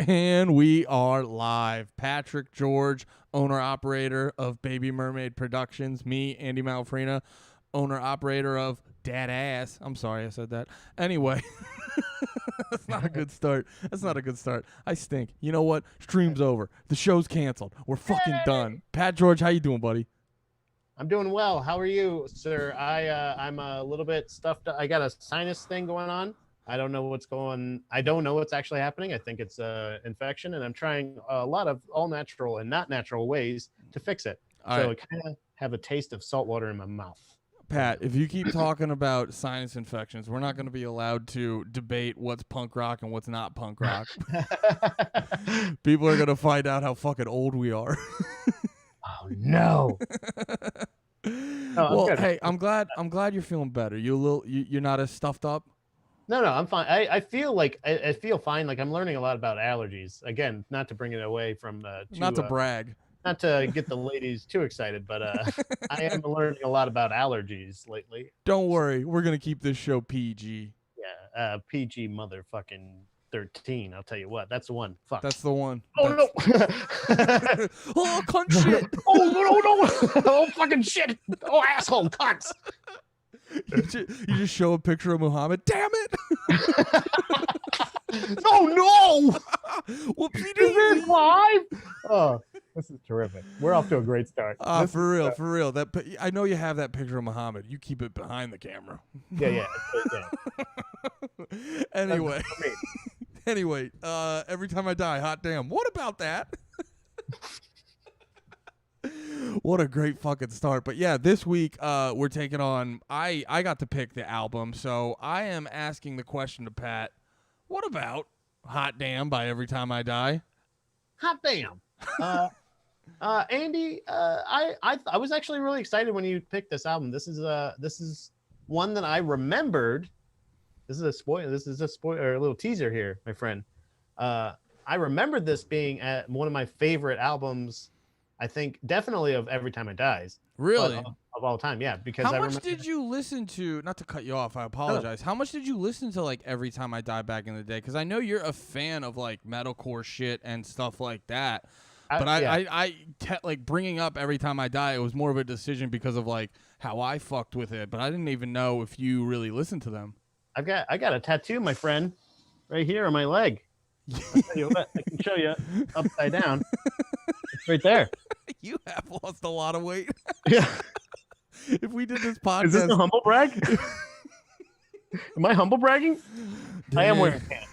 And we are live. Patrick George, owner-operator of Baby Mermaid Productions. Me, Andy Malfrina, owner-operator of Dad Ass. I'm sorry I said that. Anyway, that's not a good start. That's not a good start. I stink. You know what? Stream's over. The show's canceled. We're fucking done. Pat George, how you doing, buddy? I'm doing well. How are you, sir? I'm a little bit stuffed up. I got a sinus thing going on. I don't know what's actually happening. I think it's infection, and I'm trying a lot of all natural and not natural ways to fix it. I kind of have a taste of salt water in my mouth. Pat, if you keep talking about sinus infections, we're not going to be allowed to debate what's punk rock and what's not punk rock. People are going to find out how fucking old we are. Oh no. Well, hey, I'm glad you're feeling better. You're not as stuffed up? No, I'm fine. I feel like I feel fine. Like I'm learning a lot about allergies. Again, not to bring it away from not to brag. Not to get the ladies too excited, but I am learning a lot about allergies lately. Don't worry, we're gonna keep this show PG. Yeah, PG motherfucking 13. I'll tell you what, that's the one. Fuck. That's the one. Oh no! Oh cunt shit! Oh no! Oh fucking shit! Oh asshole cunts! You just show a picture of Muhammad. Damn it! Oh no! Whoopsie daisy! Live? Oh, this is terrific. We're off to a great start. For real. I know you have that picture of Muhammad. You keep it behind the camera. Yeah. Anyway, every time I die, hot damn. What about that? What a great fucking start. But yeah, this week we're taking on, I got to pick the album, so I am asking the question to Pat, what about Hot Damn by Every Time I Die? Hot damn. Andy, I was actually really excited when you picked this album. This is one that I remembered. This is a spoiler, or a little teaser here, my friend. I remembered this being one of my favorite albums. I think definitely of Every Time It Dies. Really? Of all time, yeah. Because how much did you listen to? Not to cut you off, I apologize. How much did you listen to like Every Time I Die back in the day? Because I know you're a fan of like metalcore shit and stuff like that. But like bringing up Every Time I Die, it was more of a decision because of like how I fucked with it. But I didn't even know if you really listened to them. I got a tattoo, my friend, right here on my leg. I'll tell you what, I can show you upside down. It's right there. You have lost a lot of weight. Yeah. If we did this podcast, is this a humble brag? Am I humble bragging? Damn. I am wearing pants.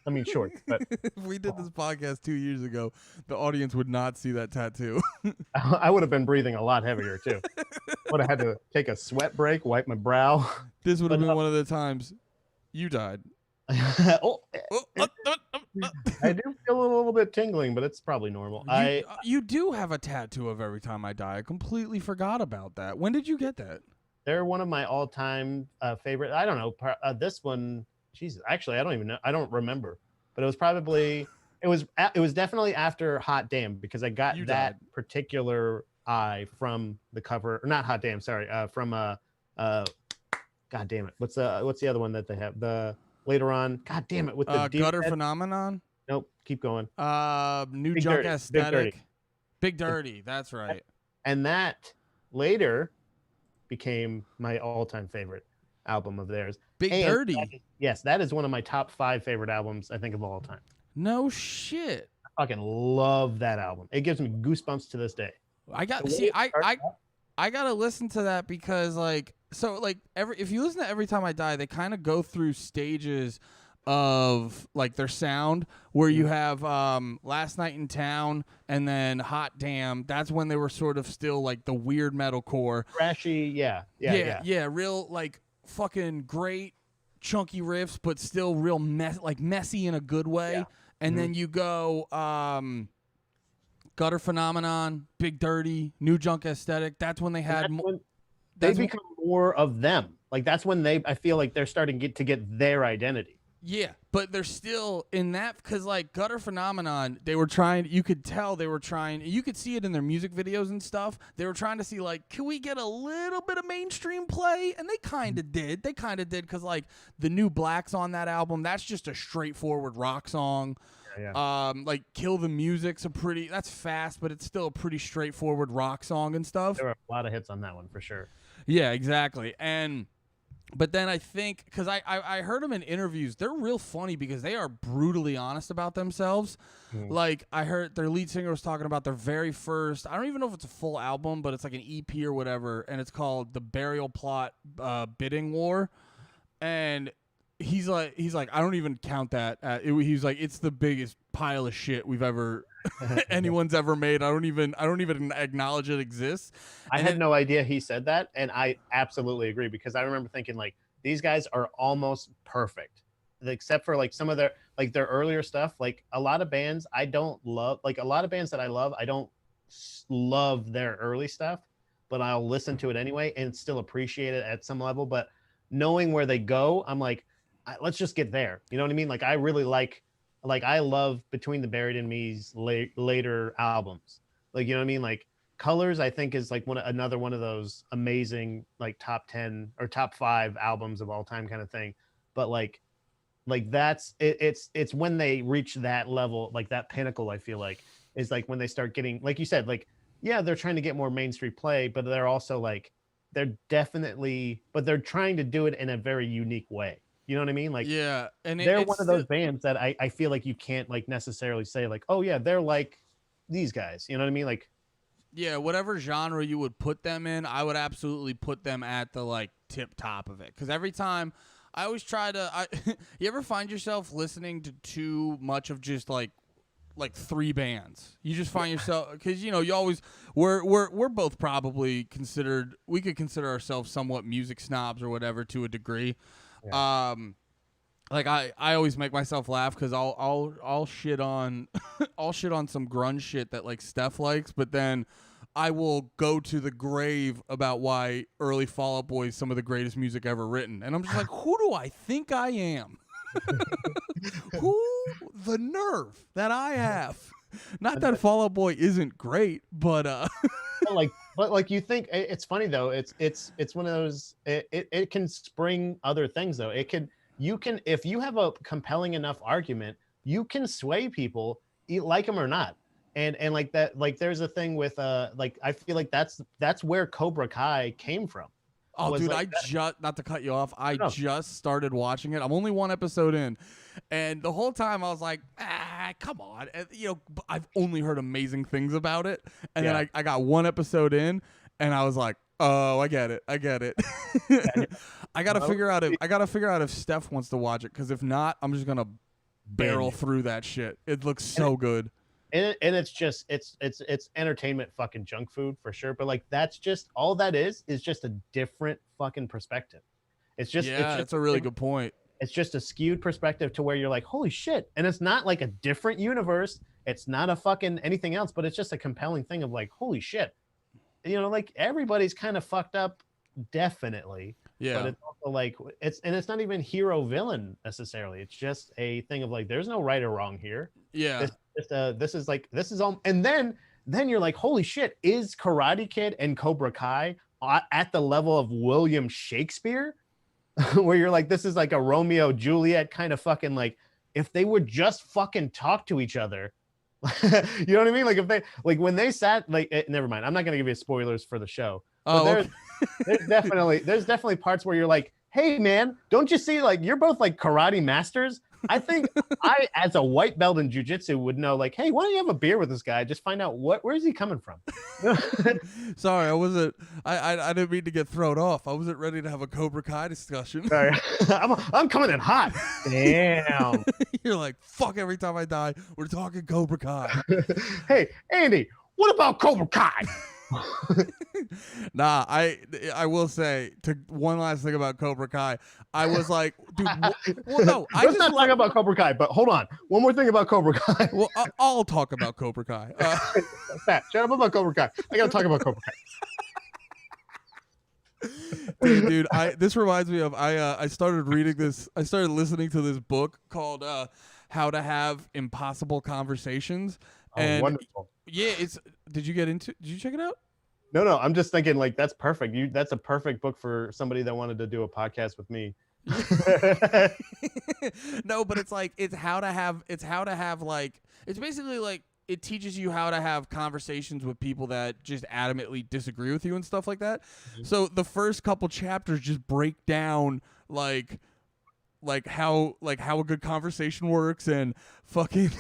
I mean shorts. But if we did this podcast 2 years ago, the audience would not see that tattoo. I would have been breathing a lot heavier too. Would have had to take a sweat break, wipe my brow. This would have been one of the times you died. I do feel a little bit tingling, but it's probably normal. You do have a tattoo of Every Time I Die. I completely forgot about that. When did you get that? They're one of my all-time favorite. I don't know. This one, Jesus, actually, I don't even know. I don't remember, but it was probably it was definitely after Hot Damn, because I got particular eye from the cover, or not Hot Damn, sorry, from God damn it, what's the other one that they have? The later on, God damn it, with the Gutter Phenomenon. Nope, keep going. New Big Junk Dirty. Aesthetic. Big Dirty, that's right. And that later became my all-time favorite album of theirs. Big Dirty. Yes, that is one of my top 5 favorite albums, I think, of all time. No shit. I fucking love that album. It gives me goosebumps to this day. I gotta listen to that because if you listen to Every Time I Die, they kind of go through stages of like their sound where you have Last Night in Town and then Hot Damn. That's when they were sort of still like the weird metalcore, trashy, yeah, real like fucking great chunky riffs, but still real messy in a good way. Yeah. And then you go Gutter Phenomenon, Big Dirty, New Junk Aesthetic. That's when they had they become more of them. Like that's when I feel like they're starting to get their identity. Yeah, but they're still in that, because like Gutter Phenomenon, they were trying, you could tell they were trying, you could see it in their music videos and stuff. They were trying to see like, can we get a little bit of mainstream play? And they kind of did. They kind of did, because like the New Black's on that album. That's just a straightforward rock song. Yeah. Like Kill the Music's that's fast, but it's still a pretty straightforward rock song and stuff. There were a lot of hits on that one for sure. Yeah, exactly. But then I think, because I heard them in interviews, they're real funny because they are brutally honest about themselves. Like, I heard their lead singer was talking about their very first, I don't even know if it's a full album, but it's like an EP or whatever, and it's called The Burial Plot Bidding War. And he's like, I don't even count that. He's like, it's the biggest pile of shit we've ever anyone's ever made. I don't even acknowledge it exists. I had no idea he said that, and I absolutely agree, because I remember thinking like, these guys are almost perfect, except for like some of their earlier stuff. Like a lot of bands I don't love, like a lot of bands that I love, I don't love their early stuff, but I'll listen to it anyway and still appreciate it at some level. But knowing where they go, I'm like, let's just get there. You know what I mean? Like I really like I love Between the Buried and Me's later albums. Like, you know what I mean? Like Colors, I think, is like another one of those amazing like top 10 or top 5 albums of all time kind of thing. But like that's it's when they reach that level, like that pinnacle, I feel like, is like when they start getting, like you said, like, yeah, they're trying to get more mainstream play, but they're also like, they're trying to do it in a very unique way. You know what I mean? Like, yeah, and they're one of those bands that I feel like you can't like necessarily say like, oh yeah, they're like these guys. You know what I mean? Like, yeah, whatever genre you would put them in, I would absolutely put them at the like tip top of it. Because every time I always try to, you ever find yourself listening to too much of just like 3 bands? You just find yourself, because you know, you always, we're both probably we could consider ourselves somewhat music snobs or whatever to a degree. Yeah. Like I always make myself laugh because I'll shit on I'll shit on some grunge shit that like Steph likes, but then I will go to the grave about why early Fall Out Boy is some of the greatest music ever written, and I'm just like, who do I think I am? Who, the nerve that I have? Not that Fall Out Boy isn't great, but but like you think it's funny though. It's one of those. It can spring other things though. You can if you have a compelling enough argument, you can sway people, like them or not. And like that, like there's a thing with like I feel like that's where Cobra Kai came from. Oh, dude, like not to cut you off, I just started watching it. I'm only 1 episode in, and the whole time I was like, come on. And, you know, I've only heard amazing things about it, and then I got 1 episode in, and I was like, oh, I get it. I gotta figure out if Steph wants to watch it, because if not, I'm just gonna barrel through that shit. It looks so good. And it's just it's entertainment fucking junk food for sure. But like that's just all that is just a different fucking perspective. It's just that's a really good point. It's just a skewed perspective to where you're like, holy shit. And it's not like a different universe. It's not a fucking anything else, but it's just a compelling thing of like, holy shit. You know, like everybody's kind of fucked up, definitely. Yeah. But it's also like it's not even hero villain necessarily. It's just a thing of like, there's no right or wrong here. Yeah. This is all, and then you're like, holy shit, is Karate Kid and Cobra Kai at the level of William Shakespeare? Where you're like, this is like a Romeo Juliet kind of fucking, like, if they would just fucking talk to each other. You know what I mean? Like if they, like when they sat, like, never mind, I'm not gonna give you spoilers for the show. But there's definitely parts where you're like, hey man, don't you see, like, you're both like karate masters. I think I, as a white belt in jiu-jitsu, would know, like, hey, why don't you have a beer with this guy? Just find out where's he coming from. Sorry, I didn't mean to get thrown off. I wasn't ready to have a Cobra Kai discussion. Sorry. I'm coming in hot. Damn. You're like, fuck, every time I die, we're talking Cobra Kai. Hey, Andy, what about Cobra Kai? Nah, I will say, to one last thing about Cobra Kai, I was like, dude, well, no, let's not talk about Cobra Kai, but hold on, one more thing about Cobra Kai. Well, I'll talk about Cobra Kai. Pat, shut up about Cobra Kai. I gotta talk about Cobra Kai. Dude, this reminds me of I started reading this. I started listening to this book called How to Have Impossible Conversations. Oh, And wonderful. yeah, did you check it out? No, I'm just thinking like that's perfect. That's a perfect book for somebody that wanted to do a podcast with me. No, but it's how to have like, it's basically like, it teaches you how to have conversations with people that just adamantly disagree with you and stuff like that. Mm-hmm. So the first couple chapters just break down like how a good conversation works and fucking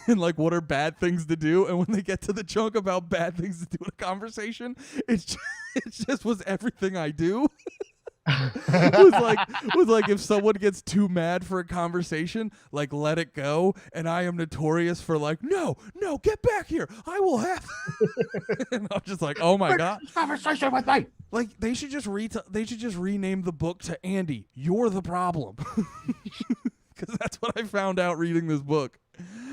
and like what are bad things to do. And when they get to the chunk about bad things to do in a conversation, it just was everything I do. was like if someone gets too mad for a conversation, like let it go. And I am notorious for like, no, get back here. I will have. And I'm just like, oh my God, conversation with me. Like they should just rename the book to Andy, You're the Problem, because that's what I found out reading this book.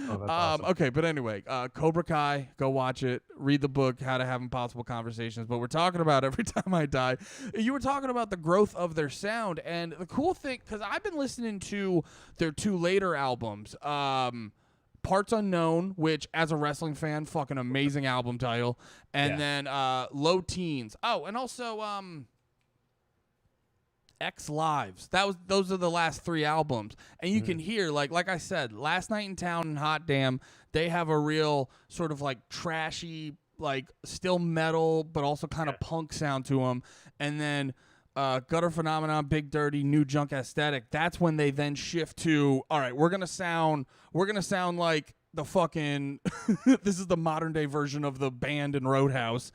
Oh, that's awesome. Okay, but anyway, Cobra Kai, go watch it, read the book, How to Have Impossible Conversations. But we're talking about Every Time I Die. You were talking about the growth of their sound, and the cool thing, because I've been listening to their 2 later albums, Parts Unknown, which as a wrestling fan, fucking amazing album title, and then Low Teens. Oh, and also X Lives. Those are the last 3 albums, and you can hear like I said, Last Night in Town and Hot Damn, they have a real sort of like trashy, like still metal but also kind of punk sound to them. And then Gutter Phenomenon, Big Dirty, New Junk Aesthetic, that's when they then shift to, all right, we're gonna sound like the fucking this is the modern day version of the band in Roadhouse.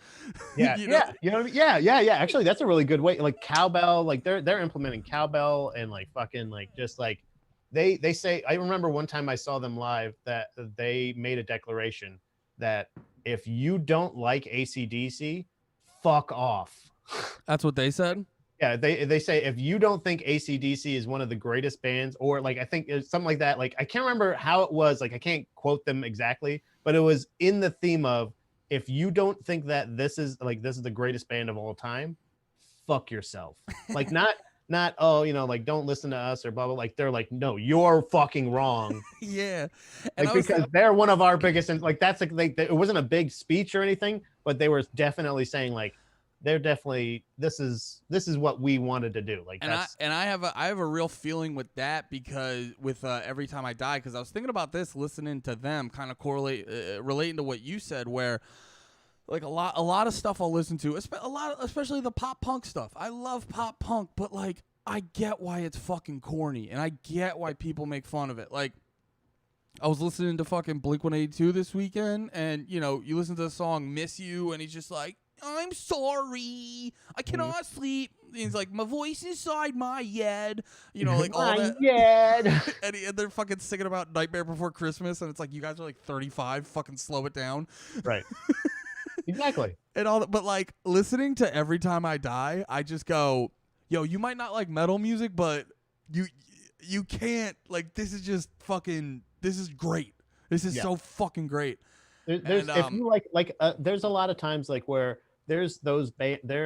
Yeah. Actually, that's a really good way. Like cowbell, like they're implementing cowbell and like fucking like just like they say. I remember one time I saw them live that they made a declaration that if you don't like AC/DC, fuck off. That's what they said. Yeah, they say if you don't think AC/DC is one of the greatest bands, or like I think it's something like that. Like I can't remember how it was. Like I can't quote them exactly, but it was in the theme of if you don't think that this is the greatest band of all time, fuck yourself. Like not oh, like don't listen to us or blah blah. Like they're like, no, you're fucking wrong. Yeah, like because they're one of our biggest. And like that's like it wasn't a big speech or anything, but they were definitely saying like, they're definitely this is what we wanted to do. Like, and I have a real feeling with that, because with Every Time I Die, because I was thinking about this listening to them, kind of relating to what you said, where like a lot of stuff I'll listen to, especially the pop punk stuff. I love pop punk, but like I get why it's fucking corny, and I get why people make fun of it. Like I was listening to fucking Blink-182 this weekend, and you listen to the song "Miss You," and he's just like, I'm sorry, I cannot sleep. He's like, my voice inside my head, like all that. And they're fucking singing about Nightmare Before Christmas, and it's like, you guys are like 35, fucking slow it down. Right. Exactly. And all that, but like listening to Every Time I Die, I just go, yo, you might not like metal music, but you can't, like, this is just fucking, this is great. This is so fucking great. There's if you there's a lot of times like where there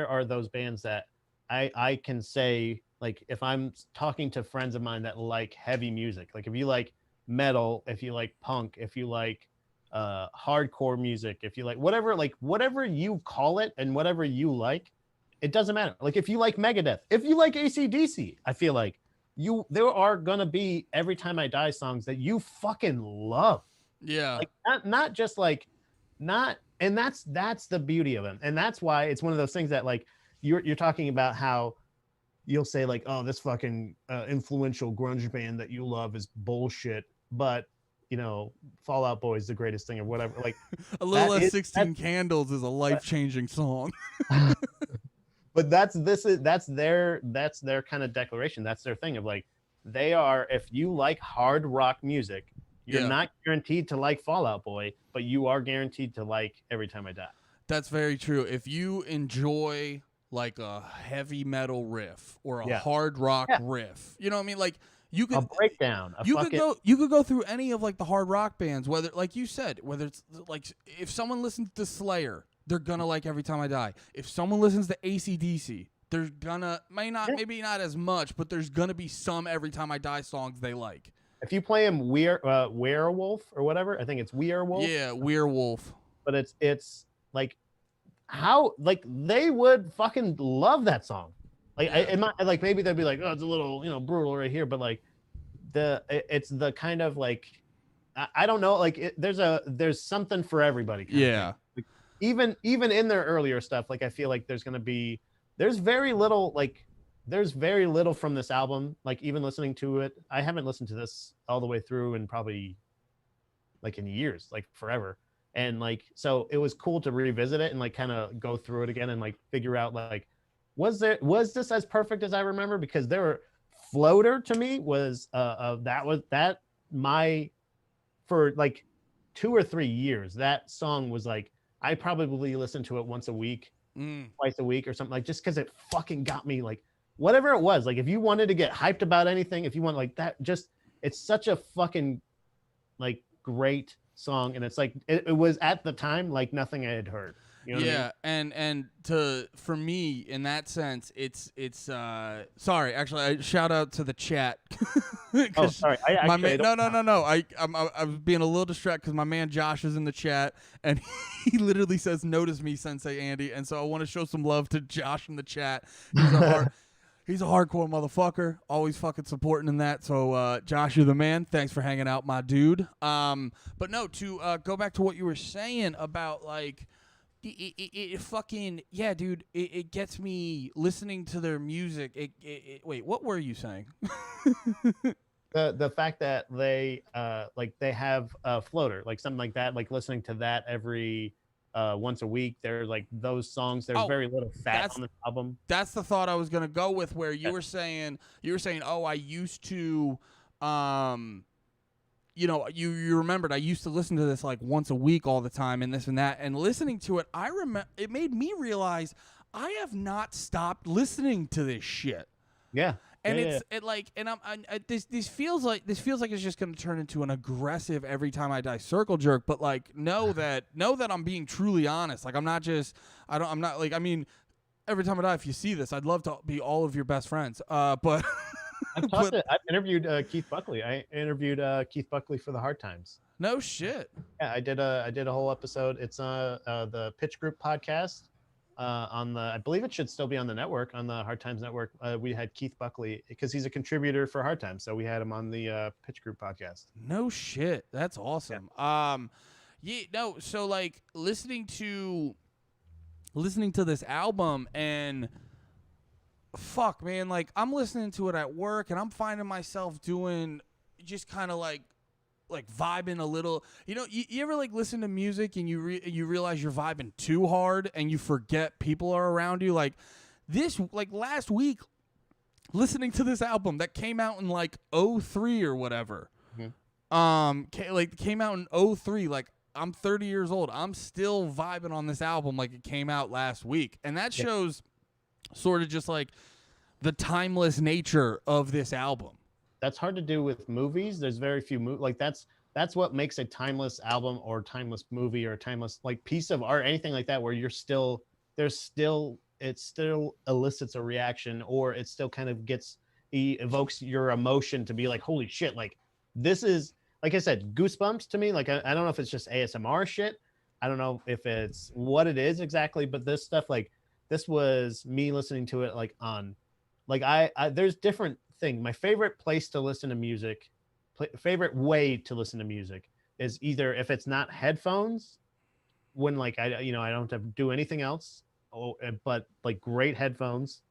are those bands that I can say, like, if I'm talking to friends of mine that like heavy music, like if you like metal, if you like punk, if you like hardcore music, if you like whatever you call it and whatever you like, it doesn't matter. Like if you like Megadeth, if you like AC/DC, I feel like there are gonna be Every Time I Die songs that you fucking love. Yeah. Like not just like not, and that's the beauty of them. And that's why it's one of those things that like you're talking about how you'll say like, oh, this fucking influential grunge band that you love is bullshit, but Fall Out Boy is the greatest thing or whatever. Like a little less 16 Candles is a life-changing song. But that's their kind of declaration. That's their thing of like, they are, if you like hard rock music, you're not guaranteed to like Fall Out Boy, but you are guaranteed to like Every Time I Die. That's very true. If you enjoy like a heavy metal riff or a hard rock riff, you know what I mean? Like you could a breakdown. You could go through any of like the hard rock bands, whether, like you said, whether it's like if someone listens to Slayer, they're gonna like Every Time I Die. If someone listens to AC/DC, there's gonna maybe not as much, but there's gonna be some Every Time I Die songs they like. If you play him Werewolf or whatever, I think it's Werewolf. Yeah, Werewolf. But it's like how like they would fucking love that song. Like like maybe they'd be like, oh, it's a little brutal right here, but like it's the kind of like I don't know, like there's something for everybody. Yeah. Like, even in their earlier stuff, like I feel like there's very little from this album. Like even listening to it, I haven't listened to this all the way through in probably like in years, like forever. And like so it was cool to revisit it and like kind of go through it again and like figure out like was this as perfect as I remember? Because there were Floater to me was for like 2 or 3 years that song was like I probably listened to it once a week, twice a week or something, like just because it fucking got me, like whatever it was. Like if you wanted to get hyped about anything, if you want like that, just it's such a fucking like great song, and it's like it was at the time like nothing I had heard. You know what I mean? and for me in that sense, it's sorry, actually, I shout out to the chat. Oh, sorry. I was being a little distracted because my man Josh is in the chat and he literally says, "Notice me, Sensei Andy," and so I want to show some love to Josh in the chat. He's a hardcore motherfucker, always fucking supporting in that. So, Josh, you're the man. Thanks for hanging out, my dude. But no, to go back to what you were saying about like. It fucking yeah, dude. It gets me listening to their music. Wait, what were you saying? The fact that they they have a Floater, like something like that, like listening to that every once a week. There's like those songs. There's very little fat on the album. That's the thought I was gonna go with. Where you were saying, oh, I used to you remembered I used to listen to this like once a week all the time and this and that, and listening to it, it made me realize I have not stopped listening to this shit. Yeah. And this feels like it's just going to turn into an aggressive Every Time I Die circle jerk, but like know that I'm being truly honest. Like I'm not like, I mean, Every Time I Die, if you see this, I'd love to be all of your best friends. But I've interviewed Keith Buckley. I interviewed Keith Buckley for the Hard Times. No shit. Yeah, I did a whole episode. It's the Pitch Group podcast on the, I believe it should still be on the network, on the Hard Times network. We had Keith Buckley because he's a contributor for Hard Times, so we had him on the Pitch Group podcast. No shit. That's awesome. Yeah. So like listening to this album and fuck, man, like I'm listening to it at work and I'm finding myself doing just kind of like vibing a little. You ever like listen to music and you realize you're vibing too hard and you forget people are around you? Like this, like last week, listening to this album that came out in like 2003 or whatever. Mm-hmm. Came out in 2003. Like I'm 30 years old. I'm still vibing on this album like it came out last week, and that shows sort of just like the timeless nature of this album. That's hard to do with movies. There's very few like that's what makes a timeless album or timeless movie or timeless like piece of art, anything like that, where it still elicits a reaction, or it still kind of evokes your emotion to be like, holy shit, like this is, like I said, goosebumps to me. Like I don't know if it's just ASMR shit. I don't know if it's what it is exactly, but this stuff, like this was me listening to it like on, like I there's different thing. My favorite place to listen to music, favorite way to listen to music is either if it's not headphones, when like I don't have to do anything else, but like great headphones,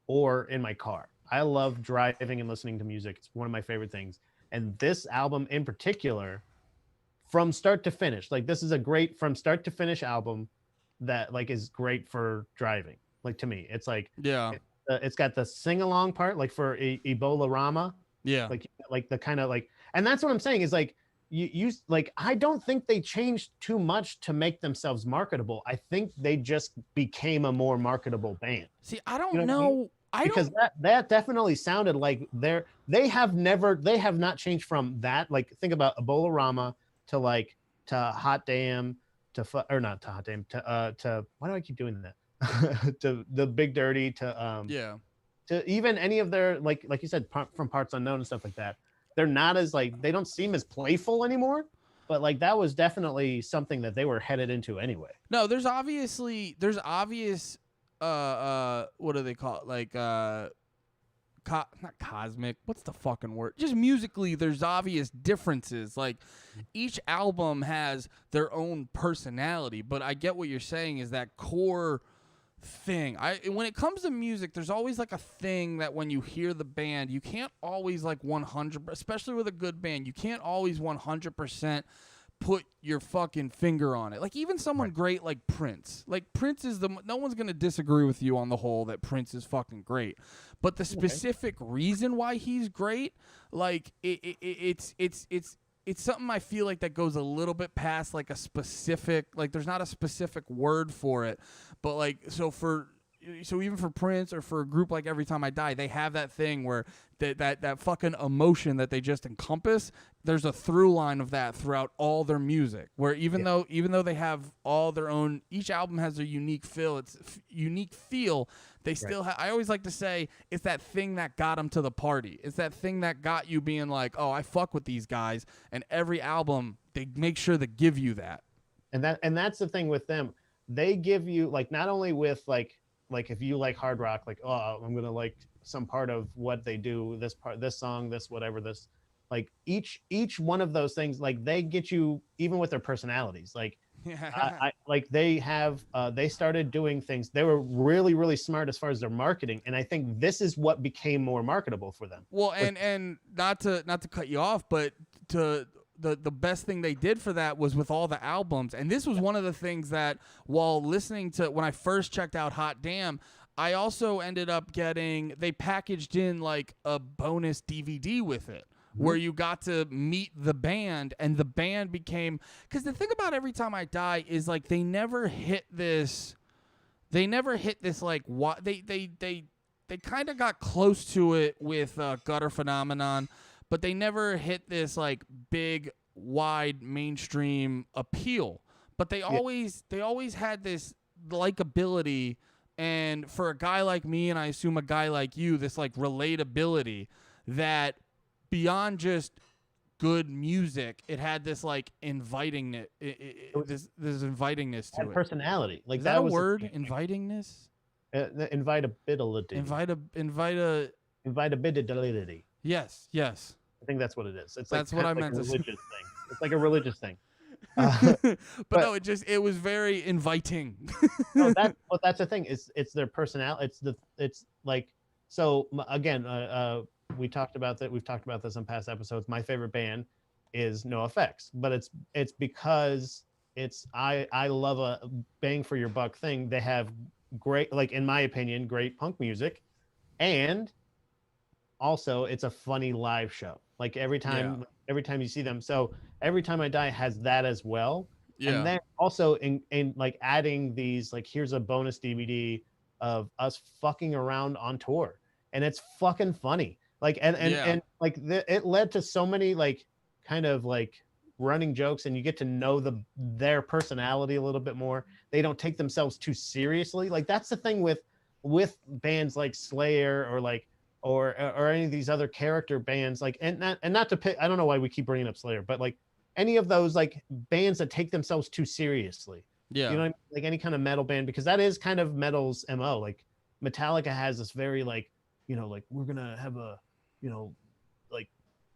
or in my car. I love driving and listening to music. It's one of my favorite things. And this album in particular, from start to finish, like this is a great from start to finish album that like is great for driving. Like to me, it's like, yeah, it's got the sing along part, like for Ebola Rama. Yeah. Like the kind of like, and that's what I'm saying is like, you like, I don't think they changed too much to make themselves marketable. I think they just became a more marketable band. See, I don't know. Because that definitely sounded like they have not changed from that. Like think about Ebola Rama to Hot Damn to why do I keep doing that? to the Big Dirty to even any of their like you said from Parts Unknown and stuff like that. They're not as like they don't seem as playful anymore, but like that was definitely something that they were headed into anyway. No, there's obvious what do they call it? Like not cosmic. What's the fucking word? Just musically, there's obvious differences. Like each album has their own personality, but I get what you're saying is that core thing. When it comes to music, there's always like a thing that when you hear the band, you can't always like 100, especially with a good band, you can't always 100% put your fucking finger on it. Like even someone great like Prince. Like Prince is no one's going to disagree with you on the whole that Prince is fucking great. But the specific reason why he's great, like it's something I feel like that goes a little bit past like a specific, like there's not a specific word for it. But like so even for Prince or for a group like Every Time I Die, they have that thing where that fucking emotion that they just encompass. There's a through line of that throughout all their music. Where even though they have all their own, each album has their unique feel. Unique feel. They still have. I always like to say it's that thing that got them to the party. It's that thing that got you being like, oh, I fuck with these guys. And every album they make sure to give you that. And that's the thing with them. They give you like not only with like if you like hard rock, like, oh, I'm gonna like some part of what they do, this part, this song, this whatever, this, like each one of those things, like they get you even with their personalities. Like I like they have they started doing things. They were really smart as far as their marketing, and I think this is what became more marketable for them. Well, and not to cut you off, but the best thing they did for that was with all the albums. And this was one of the things that while listening to when I first checked out Hot Damn, I also ended up they packaged in like a bonus DVD with it where you got to meet the band, and the band became, because the thing about Every Time I Die is like they never hit this like what they kind of got close to it with Gutter Phenomenon, but they never hit this like big, wide mainstream appeal. But they always had this likability, and for a guy like me, and I assume a guy like you, this like relatability that beyond just good music, it had this like invitingness, this invitingness to it. Personality, like is that a word? Invitingness, invitability, invitability. Yes. I think that's what it is. It's that's what I meant to say. It's like a religious thing. But no, it was very inviting. No, that's the thing. It's their personality. It's like, so again, we talked about that. We've talked about this in past episodes. My favorite band is NoFX, but it's because I love a bang for your buck thing. They have great, like in my opinion, great punk music, and also it's a funny live show. Like every time you see them. So Every Time I Die has that as well. Yeah. And then also in like adding these, like here's a bonus DVD of us fucking around on tour, and it's fucking funny. Like and like it led to so many like kind of like running jokes, and you get to know their personality a little bit more. They don't take themselves too seriously. Like that's the thing with bands like Slayer or like or any of these other character bands, like and not to pick, I don't know why we keep bringing up Slayer, but like any of those like bands that take themselves too seriously. Yeah. You know what I mean? Like any kind of metal band, because that is kind of metal's MO. Like Metallica has this very like, you know, like we're gonna have a, you know, like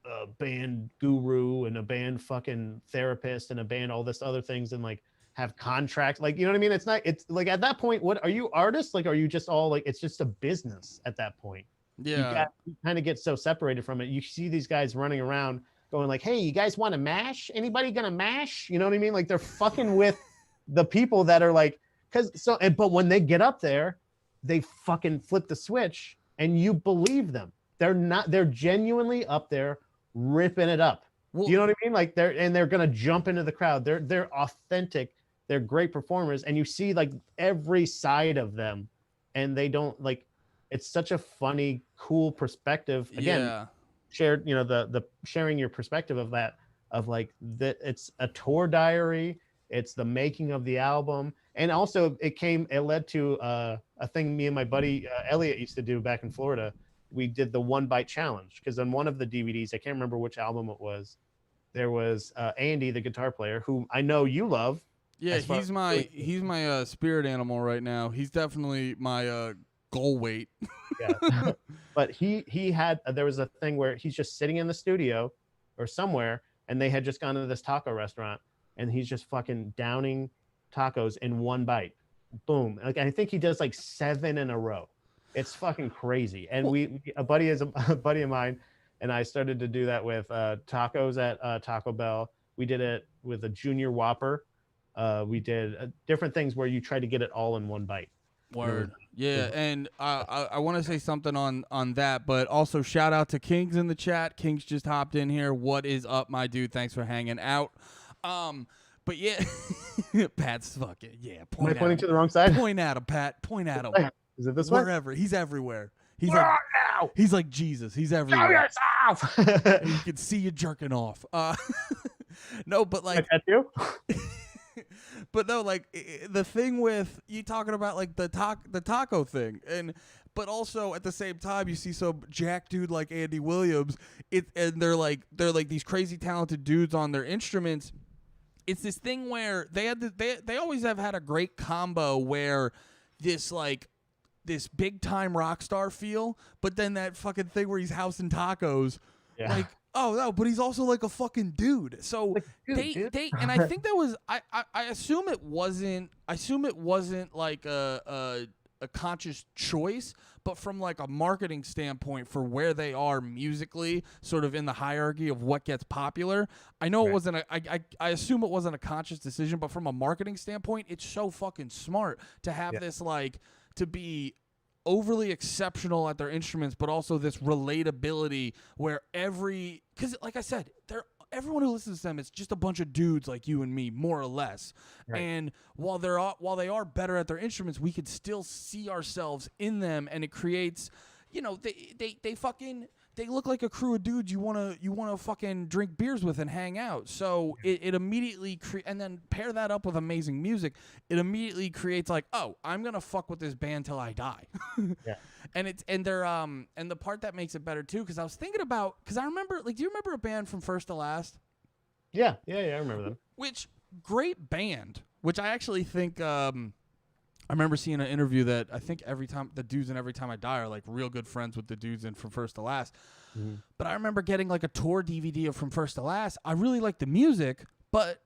a band guru and a band fucking therapist and a band all this other things, and like have contracts, like, you know what I mean? It's like at that point, what are you, artists? Like, are you just all like, it's just a business at that point. Yeah, you kind of get so separated from it. You see these guys running around going like, hey, you guys want to mash? Anybody gonna mash? You know what I mean? Like they're fucking with the people that are like, but when they get up there, they fucking flip the switch and you believe them. They're genuinely up there ripping it up. Well, you know what I mean? Like they're gonna jump into the crowd. They're authentic. They're great performers, and you see like every side of them, and they don't like. It's such a funny, cool perspective. Again, shared, you know, the sharing your perspective of that, of like that it's a tour diary. it's the making of the album, and also it led to a thing me and my buddy Elliot used to do back in Florida. We did the 1 bite challenge because on one of the DVDs, I can't remember which album it was, there was Andy, the guitar player, who I know you love. Yeah, he's my spirit animal right now. He's definitely my goal weight. Yeah. But he had there was a thing where he's just sitting in the studio or somewhere, and they had just gone to this taco restaurant, and he's just fucking downing tacos in 1 bite. Boom. Like I think he does like 7 in a row. It's fucking crazy. And a buddy of mine and I started to do that with tacos at Taco Bell. We did it with a Junior Whopper. We did different things where you try to get it all in 1 bite. Word. Yeah, and I want to say something on that, but also shout out to Kings in the chat. Kings just hopped in here. What is up, my dude? Thanks for hanging out. But yeah, Pat's fucking Am I pointing to the wrong side? Point at him, Pat. Point at him. Is it this way? Wherever. He's everywhere. He's like he's like Jesus. He's everywhere. You can see you jerking off. No, but like at you. But no, like the thing with you talking about like the taco thing, but also at the same time you see some jack dude like Andy Williams, and they're like these crazy talented dudes on their instruments. It's this thing where they always have had a great combo where this big time rock star feel, but then that fucking thing where he's housing tacos, like. Oh no, but he's also like a fucking dude. So like, dude. They and I think that was I assume it wasn't like a conscious choice, but from like a marketing standpoint for where they are musically, sort of in the hierarchy of what gets popular. I know it wasn't I assume it wasn't a conscious decision, but from a marketing standpoint, it's so fucking smart to have this like to be overly exceptional at their instruments, but also this relatability where because like I said, everyone who listens to them, it's just a bunch of dudes like you and me, more or less. Right. And while they are better at their instruments, we could still see ourselves in them, and it creates, they look like a crew of dudes you wanna fucking drink beers with and hang out. So it immediately and then pair that up with amazing music. It immediately creates like, oh, I'm gonna fuck with this band till I die. Yeah. And the part that makes it better too, because I was thinking about, because I remember, like, do you remember a band from First to Last? Yeah, I remember them. Which great band. Which I actually think. I remember seeing an interview that I think the dudes in Every Time I Die are like real good friends with the dudes in From First to Last. Mm-hmm. But I remember getting like a tour DVD of From First to Last. I really like the music, but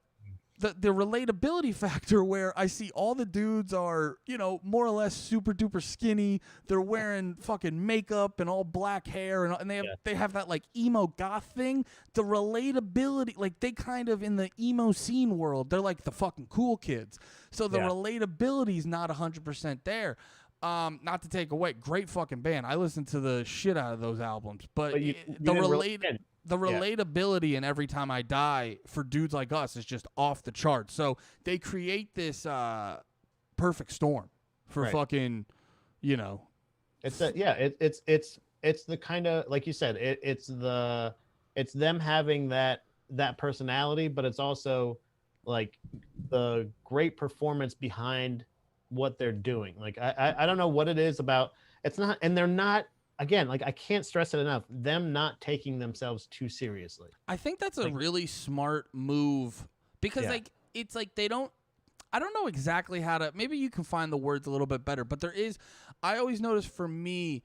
the relatability factor where I see all the dudes are, more or less super duper skinny. They're wearing fucking makeup and all black hair, and they have that like emo goth thing. The relatability, like they kind of in the emo scene world, they're like the fucking cool kids. So the relatability is not 100% there. Not to take away, great fucking band. I listened to the shit out of those albums, but the relatability in Every Time I Die for dudes like us is just off the charts. So they create this perfect storm for fucking, It's the kind of, like you said, it's them having that personality, but it's also like the great performance behind what they're doing. Like I don't know what it is about. It's not, and they're not. Again, like I can't stress it enough, them not taking themselves too seriously. I think that's a really smart move because it's like I don't know exactly how to, maybe you can find the words a little bit better, but I always notice for me,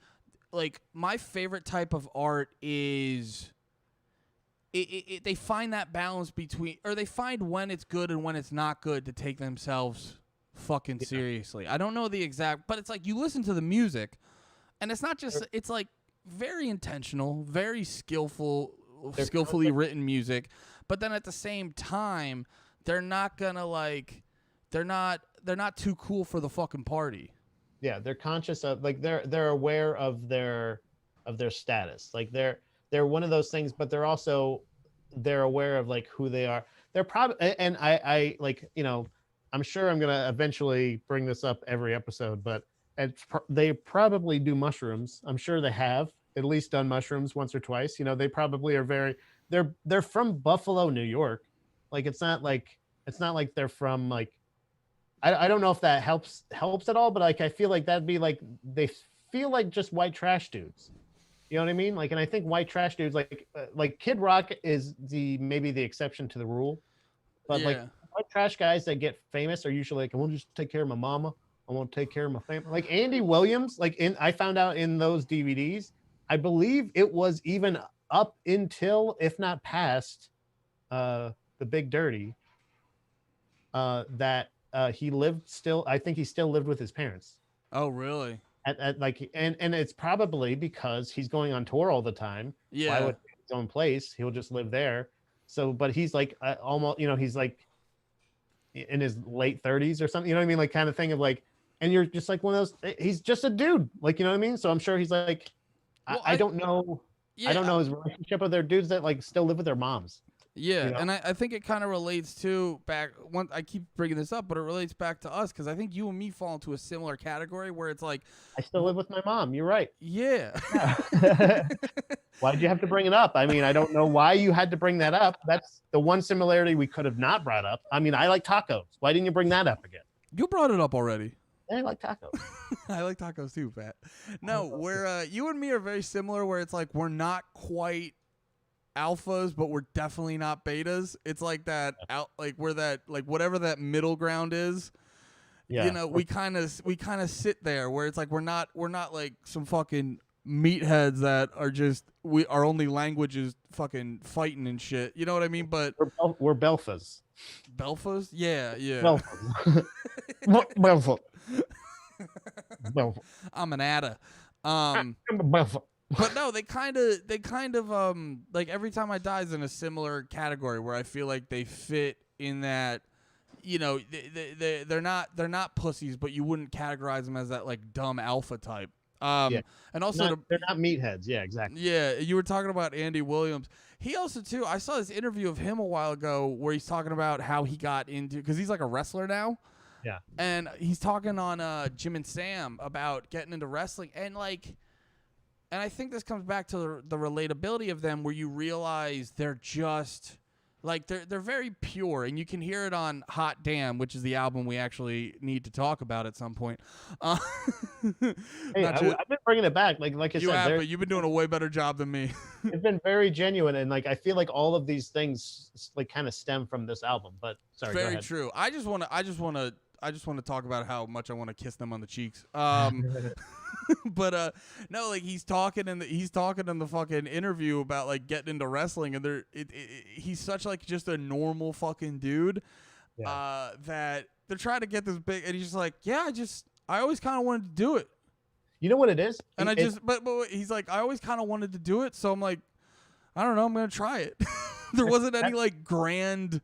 like my favorite type of art is they find that balance between, or they find when it's good and when it's not good to take themselves fucking seriously. I don't know the exact, but it's like you listen to the music. And it's not just, it's like very intentional, very skillfully written music. But then at the same time, they're not gonna like, they're not too cool for the fucking party. Yeah, they're conscious of, like, they're aware of their status. Like they're one of those things, but they're aware of like who they are. They're probably, and I like, I'm sure I'm gonna eventually bring this up every episode, but they probably do mushrooms. I'm sure they have at least done mushrooms once or twice. They probably are they're from Buffalo, New York. Like it's not like It's not like they're from like I don't know if that helps at all, but like I feel like that'd be like they feel like just white trash dudes. You know what I mean? Like, and I think white trash dudes like Kid Rock is maybe the exception to the rule, but like Yeah. white trash guys that get famous are usually like, I want to just take care of my mama. I want to take care of my family. Like Andy Williams, I found out in those DVDs, I believe it was even up until, if not past, the Big Dirty, that he lived still. I think he still lived with his parents. Oh, really? And it's probably because he's going on tour all the time. Yeah. Why would he have his own place? He'll just live there. So, but he's like almost, he's like in his late 30s or something. You know what I mean? Like kind of thing of like, and you're just like one of those. He's just a dude, like you know what I mean. So I'm sure he's like, Well, I don't know. Yeah, I don't know his relationship with their dudes that like still live with their moms. Yeah, you know? and I think it kind of relates to I keep bringing this up, but it relates back to us because I think you and me fall into a similar category where it's like I still live with my mom. You're right. Yeah. Why'd you have to bring it up? I mean, I don't know why you had to bring that up. That's the one similarity we could have not brought up. I mean, I like tacos. Why didn't you bring that up again? You brought it up already. I like tacos. I like tacos too, Pat. No, where you and me are very similar where it's like we're not quite alphas, but we're definitely not betas. It's like that like we're that like whatever that middle ground is. Yeah. You know, we kind of sit there where it's like we're not like some fucking meatheads that are just our only language is fucking fighting and shit. You know what I mean? But we're Belfas. Belfas? Yeah. Belfas. Belfas. Belfas. I'm an adda. I'm a Belfas. But no, they kind of like Every Time I Die is in a similar category where I feel like they fit in that, you know, they're not pussies, but you wouldn't categorize them as that like dumb alpha type. Yeah. And also they're not meatheads. Yeah, exactly. Yeah, you were talking about Andy Williams. He also too. I saw this interview of him a while ago where he's talking about how he got into because he's like a wrestler now. Yeah. And he's talking on Jim and Sam about getting into wrestling and like. And I think this comes back to the relatability of them where you realize they're just like they're very pure and you can hear it on Hot Damn, which is the album we actually need to talk about at some point. Hey, I've been bringing it back. Like I said, but you've been doing a way better job than me. It's been very genuine and like I feel like all of these things like kind of stem from this album. But sorry, very go ahead. true. I just want to talk about how much I want to kiss them on the cheeks. But no, like he's talking in the fucking interview about like getting into wrestling, and he's such like just a normal fucking dude, that they're trying to get this big, and he's just like, yeah, I always kind of wanted to do it. You know what it is, and but he's like, I always kind of wanted to do it, so I'm like, I don't know, I'm gonna try it. There wasn't any like grand,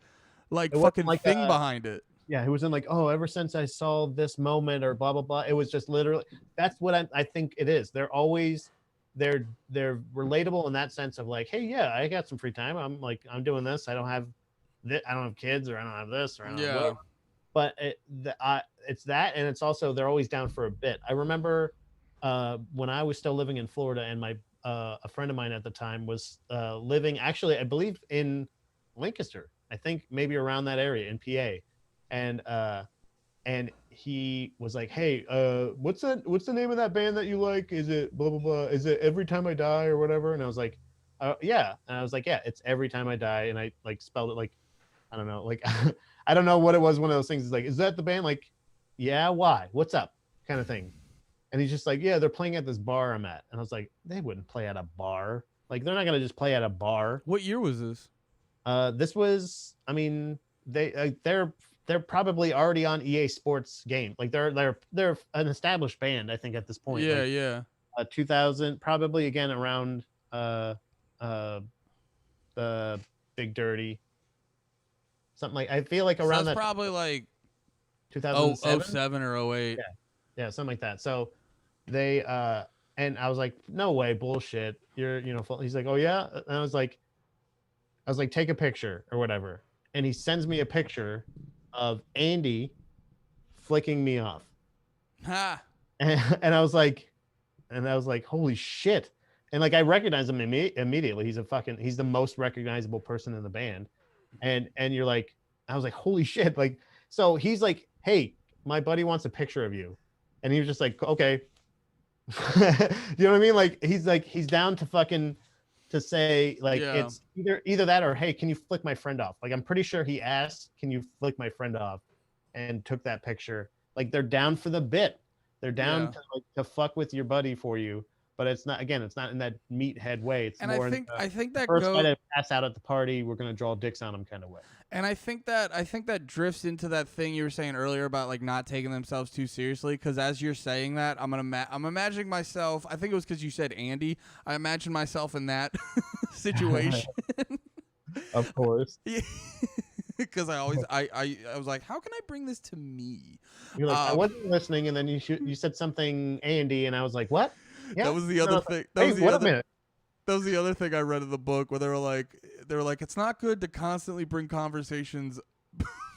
like fucking like thing behind it. Yeah, it wasn't like, oh, ever since I saw this moment or blah blah blah. It was just literally that's what I think it is. They're always they're relatable in that sense of like, hey, yeah, I got some free time. I'm doing this. I don't have kids or I don't have this or I don't have whatever. But it's that, and it's also they're always down for a bit. I remember when I was still living in Florida, and my a friend of mine at the time was living actually, I believe, in Lancaster. I think maybe around that area in PA. And he was like, hey, what's the name of that band that you like? Is it blah blah blah? Is it Every Time I Die or whatever? And I was like, yeah. And I was like, yeah, it's Every Time I Die. And I like spelled it like, I don't know, like I don't know what it was. One of those things is like, is that the band? Like, yeah, why? What's up? Kind of thing. And he's just like, yeah, they're playing at this bar I'm at. And I was like, they wouldn't play at a bar. Like, they're not gonna just play at a bar. What year was this? This was, I mean, they're probably already on EA Sports game. Like they're an established band, I think, at this point. Yeah, like, yeah. 2000, probably again around the Big Dirty. Something like, I feel like around so that's that probably like 2007 or 08. Yeah, something like that. So they and I was like, no way, bullshit. You're he's like, oh yeah. And I was like, take a picture or whatever. And he sends me a picture of Andy flicking me off. Ha. And I was like, holy shit. And like, I recognize him immediately. He's the most recognizable person in the band. And you're like, I was like, holy shit. Like, so he's like, hey, my buddy wants a picture of you. And he was just like, okay. You know what I mean? Like, he's down to fucking to say like Yeah. it's either that or hey, can you flick my friend off? Like I'm pretty sure he asked, can you flick my friend off, and took that picture. Like they're down for the bit. They're down Yeah. to like to fuck with your buddy for you, but it's not again. It's not in that meathead way. It's And more I think that first guy goes. to pass out at the party. We're gonna draw dicks on him kind of way. And I think that drifts into that thing you were saying earlier about like not taking themselves too seriously. Because as you're saying that, I'm imagining myself. I think it was because you said Andy. I imagine myself in that situation. Of course. Because I was like, how can I bring this to me? You're like, I wasn't listening, and then you said something Andy, and I was like, what? Yeah, that was the other thing. Hey, wait a minute. That was the other thing I read in the book where they were like, it's not good to constantly bring conversations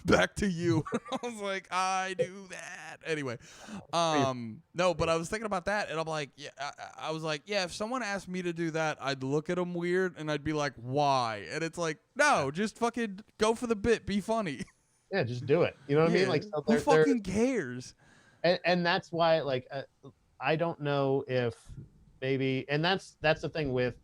back to you. I was like, I do that anyway. No, but I was thinking about that, and I'm like, yeah, I was like, yeah, if someone asked me to do that, I'd look at them weird, and I'd be like, why? And it's like, no, just fucking go for the bit, be funny. Yeah, just do it. You know what I mean? Like, so who fucking cares? And that's why, like, I don't know if maybe, and that's the thing with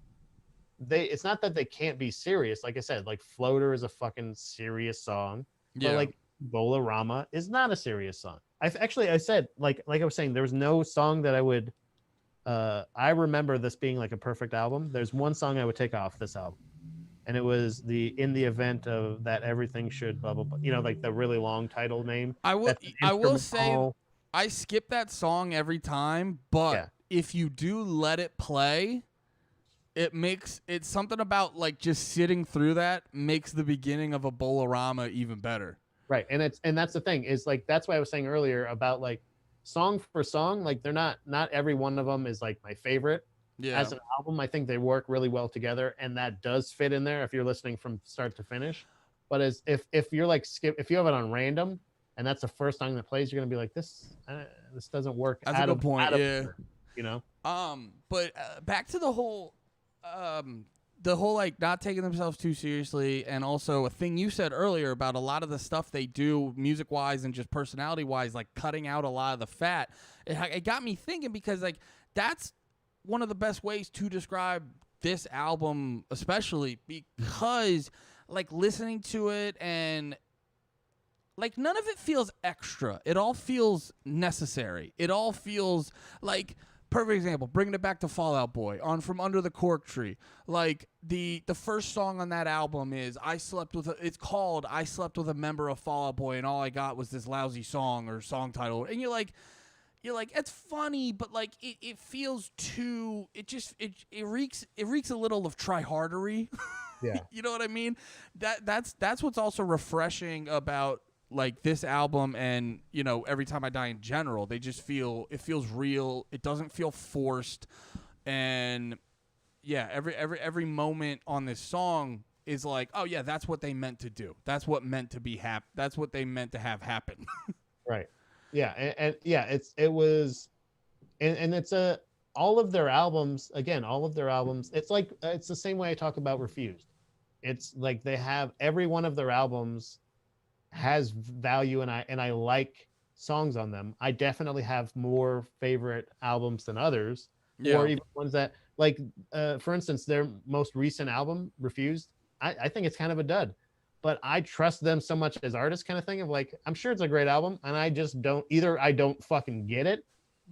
it's not that they can't be serious. Like I said, like Floater is a fucking serious song. Yeah. But like Bolorama is not a serious song. I said, like I was saying, there was no song that I would I remember this being like a perfect album. There's one song I would take off this album. And it was in the event of that everything should blah blah blah. You know, like the really long title name. I will say I skip that song every time, but if you do let it play, it's something about like just sitting through that makes the beginning of a Bolorama even better. Right. And that's the thing is like, that's why I was saying earlier about like song for song, like they're not every one of them is like my favorite. Yeah. As an album, I think they work really well together, and that does fit in there if you're listening from start to finish. But as if you're like if you have it on random and that's the first song that plays, you're gonna be like, this doesn't work. That's a good point. Yeah. You know. But back to the whole like not taking themselves too seriously, and also a thing you said earlier about a lot of the stuff they do music wise and just personality wise, like cutting out a lot of the fat. It got me thinking, because like that's one of the best ways to describe this album, especially because like listening to it and like none of it feels extra. It all feels necessary. It all feels like, perfect example, bringing it back to Fall Out Boy on From Under the Cork Tree. Like the first song on that album is it's called I Slept With a Member of Fall Out Boy, and all I got was this lousy song or song title. And you're like, it's funny, but like it feels too. It reeks a little of try-hardery. Yeah, you know what I mean. That's what's also refreshing about like this album, and you know, Every Time I Die in general. It feels real. It doesn't feel forced, and yeah, every moment on this song is like, oh yeah, that's what they meant to do. That's what meant to be That's what they meant to have happen. Right. Yeah, and yeah, it was, and it's all of their albums. Again, all of their albums. It's like it's the same way I talk about Refused. It's like they have every one of their albums has value, and I like songs on them. I definitely have more favorite albums than others, or even ones that like, for instance, their most recent album, Refused. I think it's kind of a dud. But I trust them so much as artists, kind of thing of like, I'm sure it's a great album, and I just don't I don't fucking get it,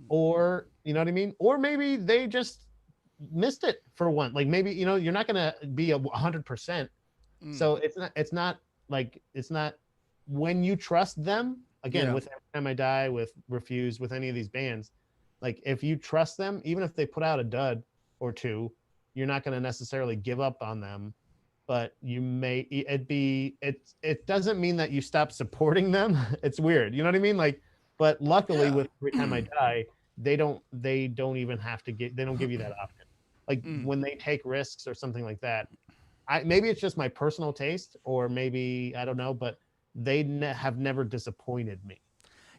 or you know what I mean? Or maybe they just missed it for one. Like maybe, you know, you're not going to be 100%. So it's not when you trust them, again, with Every Time I Die, with Refuse, with any of these bands, like if you trust them, even if they put out a dud or two, you're not going to necessarily give up on them. But you may it doesn't mean that you stop supporting them. It's weird, you know what I mean? Like, but luckily with Every Time I Die, they don't even have to they don't give you that option. Like when they take risks or something like that, maybe it's just my personal taste, or maybe I don't know, but they have never disappointed me.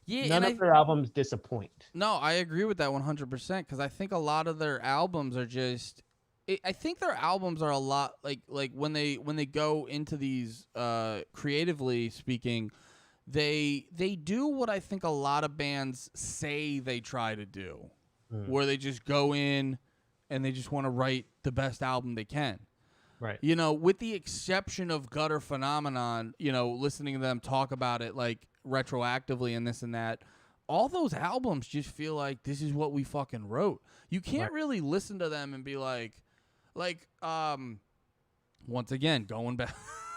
Yeah, none of their albums disappoint. No, I agree with that 100%, because I think a lot of their albums are just. I think their albums are a lot like when they go into these creatively speaking, they do what I think a lot of bands say they try to do, where they just go in and they just want to write the best album they can. Right. You know, with the exception of Gutter Phenomenon, you know, listening to them talk about it like retroactively and this and that, all those albums just feel like this is what we fucking wrote. You can't really listen to them and be like once again, going back,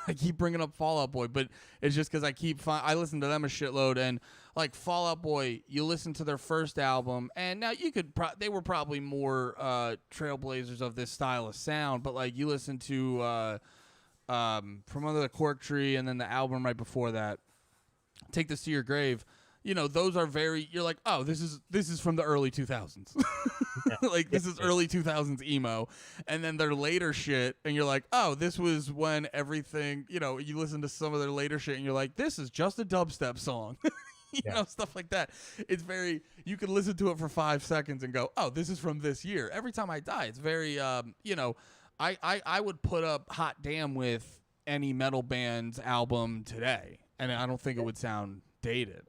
I keep bringing up Fall Out Boy, but it's just because I listen to them a shitload, and like Fall Out Boy, you listen to their first album, and now you could they were probably more trailblazers of this style of sound, but like you listen to From Under the Cork Tree, and then the album right before that, Take This to Your Grave. You know, those are you're like, oh, this is from the early 2000s. Like, this is early 2000s emo. And then their later shit, and you're like, oh, this was when everything, you know, you listen to some of their later shit, and you're like, this is just a dubstep song. you know, stuff like that. It's you can listen to it for 5 seconds and go, oh, this is from this year. Every Time I Die, it's very, you know, I would put up Hot Damn with any metal band's album today, and I don't think it would sound dated.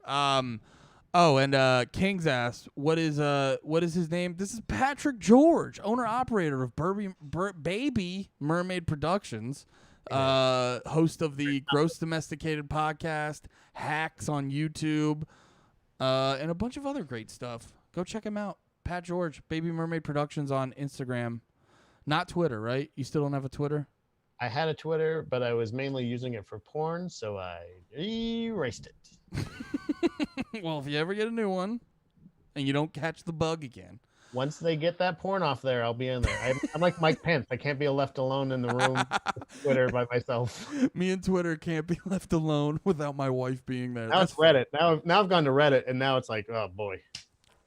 King's asked, what is his name? This is Patrick George, owner operator of Baby Mermaid Productions, host of the Gross Domesticated podcast, Hacks on YouTube, and a bunch of other great stuff. Go check him out. Pat George, Baby Mermaid Productions on Instagram. Not Twitter, right? You still don't have a Twitter? I had a Twitter, but I was mainly using it for porn, so I erased it. Well, if you ever get a new one and you don't catch the bug again. Once they get that porn off there, I'll be in there. I'm like Mike Pence. I can't be left alone in the room with Twitter by myself. Me and Twitter can't be left alone without my wife being there. Now it's Reddit. Now I've gone to Reddit, and now it's like, oh boy.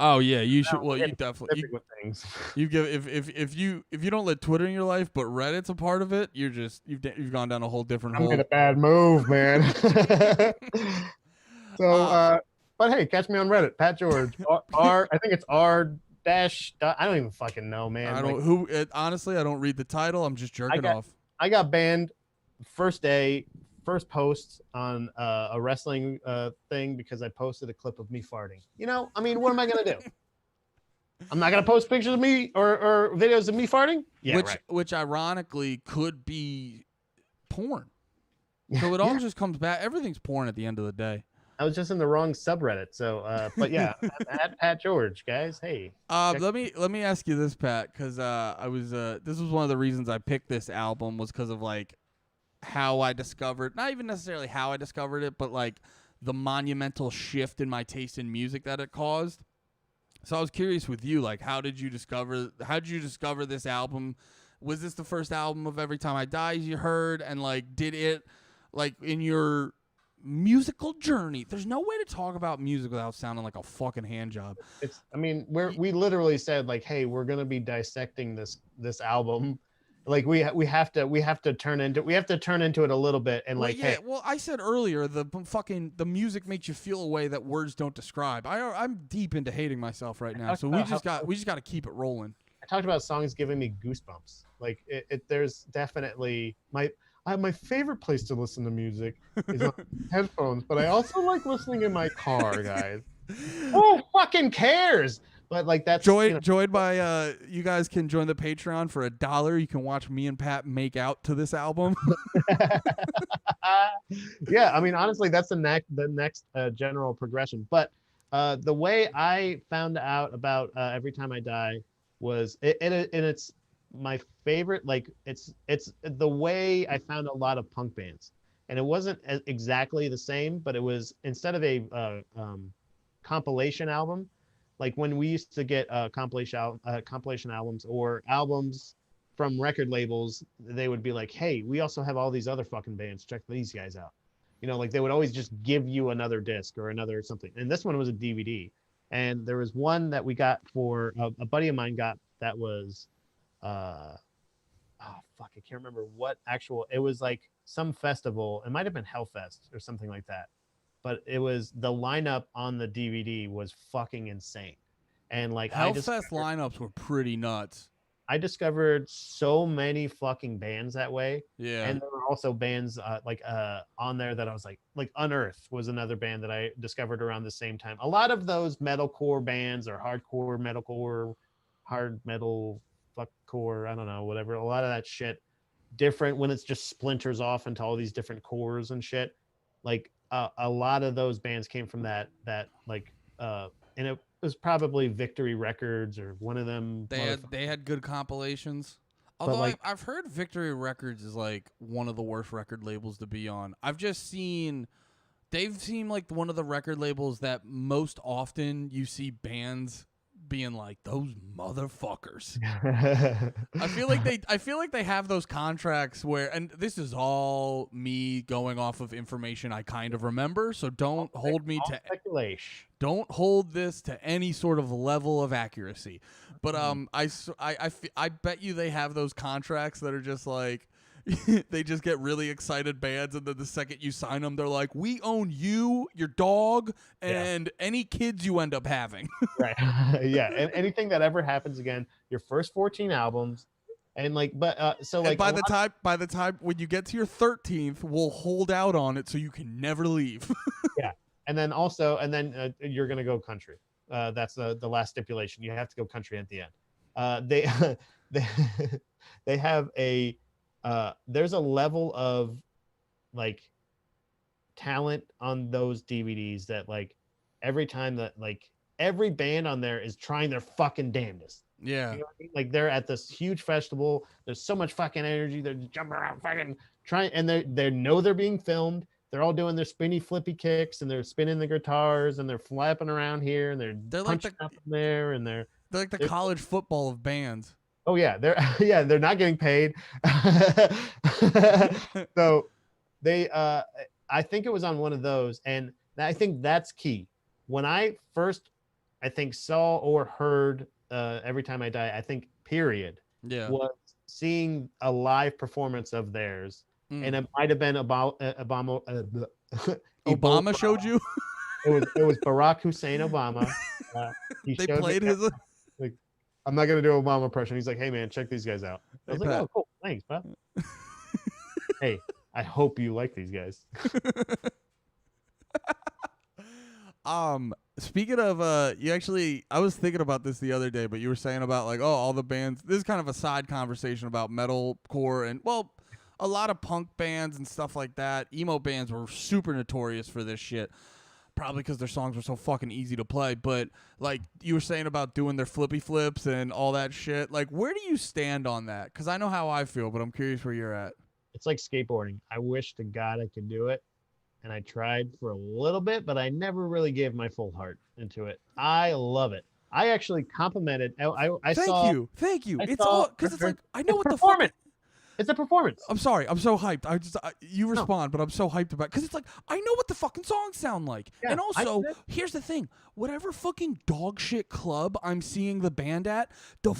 Oh yeah, you should. Well, you definitely. Things. You give if you don't let Twitter in your life, but Reddit's a part of it, you've gone down a whole different hole. I made a bad move, man. So, but hey, catch me on Reddit, Pat George. I think it's R dash. I don't even fucking know, man. I don't honestly. I don't read the title. I'm just jerking off. I got banned first post on a wrestling thing because I posted a clip of me farting. You know, I mean, what am I gonna do? I'm not gonna post pictures of me or videos of me farting. Yeah, which ironically could be porn. So it all just comes back. Everything's porn at the end of the day. I was just in the wrong subreddit. So, but yeah, at Pat George, guys. Hey. Let me ask you this, Pat, because this was one of the reasons I picked this album was because of like how I discovered, not even necessarily how I discovered it, but like the monumental shift in my taste in music that it caused. So I was curious with you, like, how did you discover this album? Was this the first album of Every Time I Die you heard? And like, did it, like, in your musical journey, there's no way to talk about music without sounding like a fucking hand job. We literally said like, hey, we're going to be dissecting this album. Like we have to turn into it a little bit and like, hey. Well, I said earlier the music makes you feel a way that words don't describe. I'm deep into hating myself right now, so we just got to keep it rolling. I talked about songs giving me goosebumps. Like there's definitely my favorite place to listen to music is on headphones, but I also like listening in my car, guys. Who fucking cares? But like that's joined by you guys can join the Patreon for $1. You can watch me and Pat make out to this album. Yeah, I mean honestly, that's the next general progression. But the way I found out about Every Time I Die was it's my favorite. Like it's the way I found a lot of punk bands, and it wasn't exactly the same, but it was instead of a compilation album. Like when we used to get compilation albums or albums from record labels, they would be like, hey, we also have all these other fucking bands. Check these guys out. You know, like they would always just give you another disc or another something. And this one was a DVD. And there was one that we got for a buddy of mine got that was, I can't remember what it was like some festival. It might have been Hellfest or something like that. But it was the lineup on the DVD was fucking insane, and like Hellfest lineups were pretty nuts. I discovered so many fucking bands that way. Yeah. And there were also bands on there that I was like Unearth was another band that I discovered around the same time. A lot of those metalcore bands or hardcore metalcore, hard metal, fuckcore, I don't know, whatever. A lot of that shit different when it's just splinters off into all these different cores and shit. Like a lot of those bands came from that and it was probably Victory Records or one of them. They had good compilations. But Although like, I've heard Victory Records is like one of the worst record labels to be on. I've just seen they've seemed like one of the record labels that most often you see bands being like those motherfuckers. I feel like they have those contracts where, and this is all me going off of information I kind of remember, so don't hold me to speculation. Don't hold this to any sort of level of accuracy. But I bet you they have those contracts that are just like they just get really excited bands, and then the second you sign them, they're like, "We own you, your dog, and any kids you end up having." Right. Yeah. And anything that ever happens again, your first 14 albums, and like, but so like, and by the time when you get to your 13th, we'll hold out on it so you can never leave. Yeah. And then you're gonna go country. That's the last stipulation. You have to go country at the end. They have a there's a level of like talent on those DVDs that like every time that like every band on there is trying their fucking damnedest. Yeah. You know what I mean? Like they're at this huge festival. There's so much fucking energy. They're jumping around fucking trying, and they know they're being filmed. They're all doing their spinny flippy kicks, and they're spinning the guitars, and they're flapping around here, and they're punching like up in there, and they're like the college football of bands. Oh yeah, they're not getting paid. So they I think it was on one of those, and I think that's key. When I first I think saw or heard Every Time I Die, I think period was seeing a live performance of theirs. And it might have been about Obama. Obama showed you. It was Barack Hussein Obama. They played his. Like, I'm not gonna do Obama impression. He's like, "Hey man, check these guys out." I was like, "Oh, cool, thanks, pal." Hey, I hope you like these guys. Speaking of, you actually, I was thinking about this the other day, but you were saying about like, oh, all the bands. This is kind of a side conversation about metalcore and well. A lot of punk bands and stuff like that. Emo bands were super notorious for this shit. Probably because their songs were so fucking easy to play. But like you were saying about doing their flippy flips and all that shit. Like, where do you stand on that? Because I know how I feel, but I'm curious where you're at. It's like skateboarding. I wish to God I could do it. And I tried for a little bit, but I never really gave my full heart into it. I love it. I actually complimented. Thank you. It's all because it's like I know what the fuck. It's a performance. I'm sorry. I'm so hyped. You respond, but I'm so hyped about it because it's like I know what the fucking songs sound like. Yeah, and also, here's the thing: whatever fucking dog shit club I'm seeing the band at, the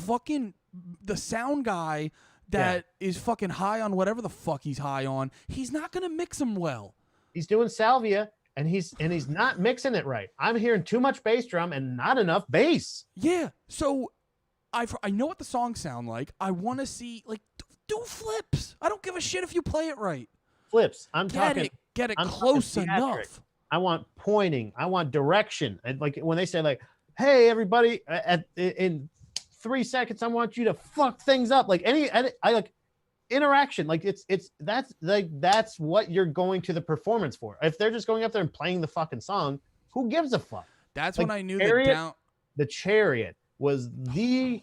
sound guy that is fucking high on whatever the fuck he's high on, he's not gonna mix them well. He's doing salvia, and he's not mixing it right. I'm hearing too much bass drum and not enough bass. Yeah. So I know what the songs sound like. I want to see like. Do flips. I don't give a shit if you play it right. Flips. Get it close enough. I want pointing. I want direction. And like when they say like, "Hey everybody, in 3 seconds, I want you to fuck things up." Like I like interaction. Like that's what you're going to the performance for. If they're just going up there and playing the fucking song, who gives a fuck? That's like, when I knew the Chariot was the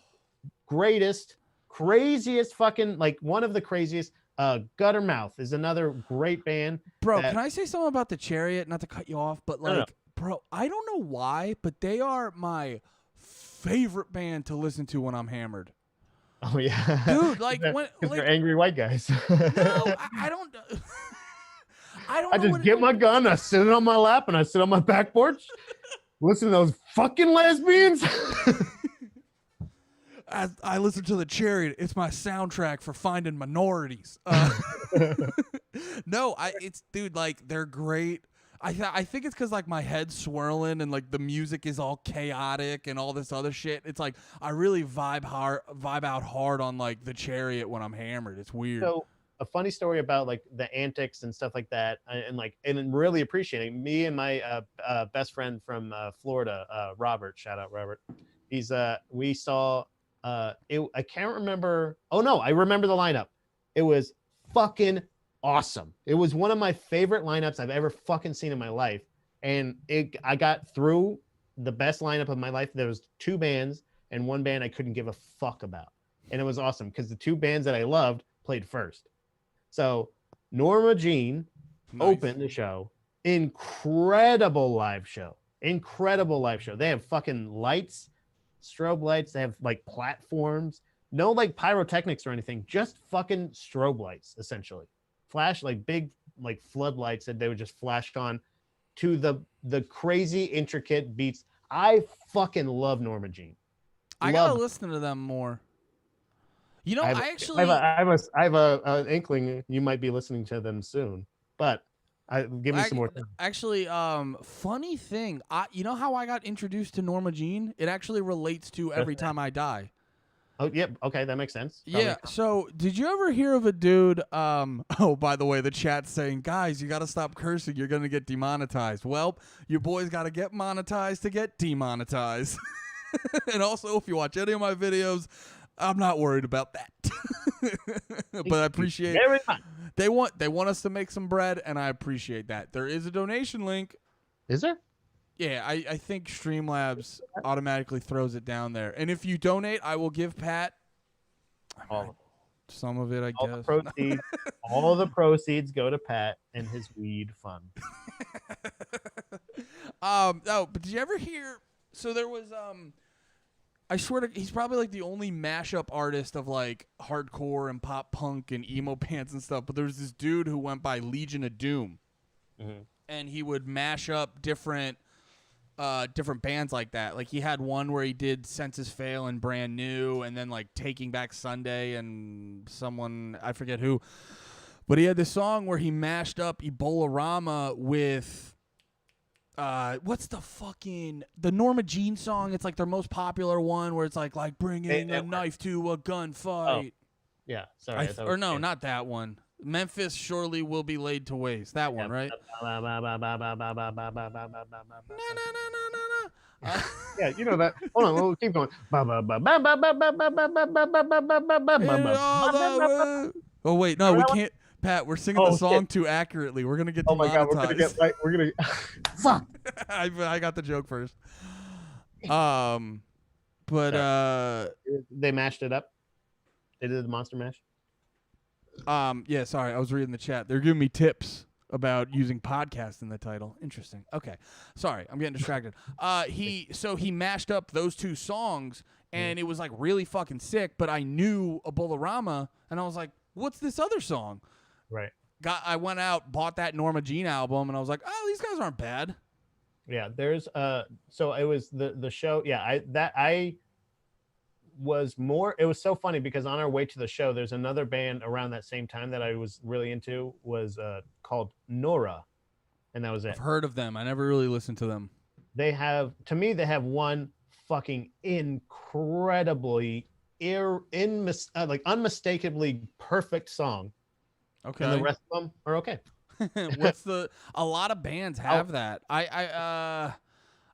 greatest. Craziest fucking like one of the craziest. Guttermouth is another great band. Bro, can I say something about the Chariot? Not to cut you off, but like, bro, I don't know why, but they are my favorite band to listen to when I'm hammered. Oh yeah, dude, like when they're angry white guys. No, I don't. I just get my gun, I sit it on my lap, and I sit on my back porch. Listen to those fucking lesbians. As I listen to the Chariot, it's my soundtrack for finding minorities. No, it's dude, like they're great. I think it's because like my head's swirling and like the music is all chaotic and all this other shit. It's like I really vibe out hard on like the Chariot when I'm hammered. It's weird. So a funny story about like the antics and stuff like that, and really appreciating me and my best friend from Florida, Robert. Shout out Robert. He's we saw I can't remember. Oh no, I remember the lineup. It was fucking awesome. It was one of my favorite lineups I've ever fucking seen in my life. And I got through the best lineup of my life. There was 2 bands and 1 band I couldn't give a fuck about. And it was awesome because the 2 bands that I loved played first. So Norma Jean opened the show. Incredible live show. Incredible live show. They have fucking lights, strobe lights. They have like platforms. No like pyrotechnics or anything. Just fucking strobe lights, essentially. Flash like big like floodlights that they would just flash on to the crazy intricate beats. I fucking love Norma Jean. I gotta listen to them more. You know, I have an inkling you might be listening to them soon, but give me some more time. Actually, funny thing, you know how I got introduced to Norma Jean? It actually relates to Every Time I Die. Oh, yep. Okay, that makes sense. Yeah. So, did you ever hear of a dude? Oh, by the way, the chat's saying, guys, you got to stop cursing. You're gonna get demonetized. Well, your boys got to get monetized to get demonetized. And also, if you watch any of my videos, I'm not worried about that. But I appreciate they want us to make some bread, and I appreciate that. There is a donation link. Is there? Yeah, I think Streamlabs automatically throws it down there. And if you donate, I will give Pat some of it, I guess. All the proceeds go to Pat and his weed fund. Oh, but did you ever hear? So there was I swear to, he's probably like the only mashup artist of like hardcore and pop punk and emo bands and stuff. But there was this dude who went by Legion of Doom, and he would mash up different bands like that. Like he had one where he did Census Fail and Brand New, and then like Taking Back Sunday and someone, I forget who. But he had this song where he mashed up Ebola-Rama with what's the Norma Jean song? It's like their most popular one where it's like bringing a knife to a gunfight. Oh. Yeah, sorry. No, not that one. Memphis surely will be laid to waste. That one, right? Yeah, you know that. Hold on, we'll keep going. Oh wait, no, we can't. Pat, we're singing the song too accurately. We're gonna get demonetized. Oh my god, we're gonna fuck. I got the joke first. But they mashed it up. They did the monster mash. Yeah, sorry, I was reading the chat. They're giving me tips about using podcast in the title. Interesting. Okay. Sorry, I'm getting distracted. He mashed up those 2 songs and it was like really fucking sick, but I knew Ebola-Rama and I was like, what's this other song? Right. I went out, bought that Norma Jean album, and I was like, oh, these guys aren't bad. Yeah, there's so it was the show. Yeah, I was more. It was so funny because on our way to the show, there's another band around that same time that I was really into was called Nora, and that was it. I've heard of them. I never really listened to them. They have one fucking incredibly unmistakably perfect song. Okay. And the rest of them are okay. A lot of bands have that.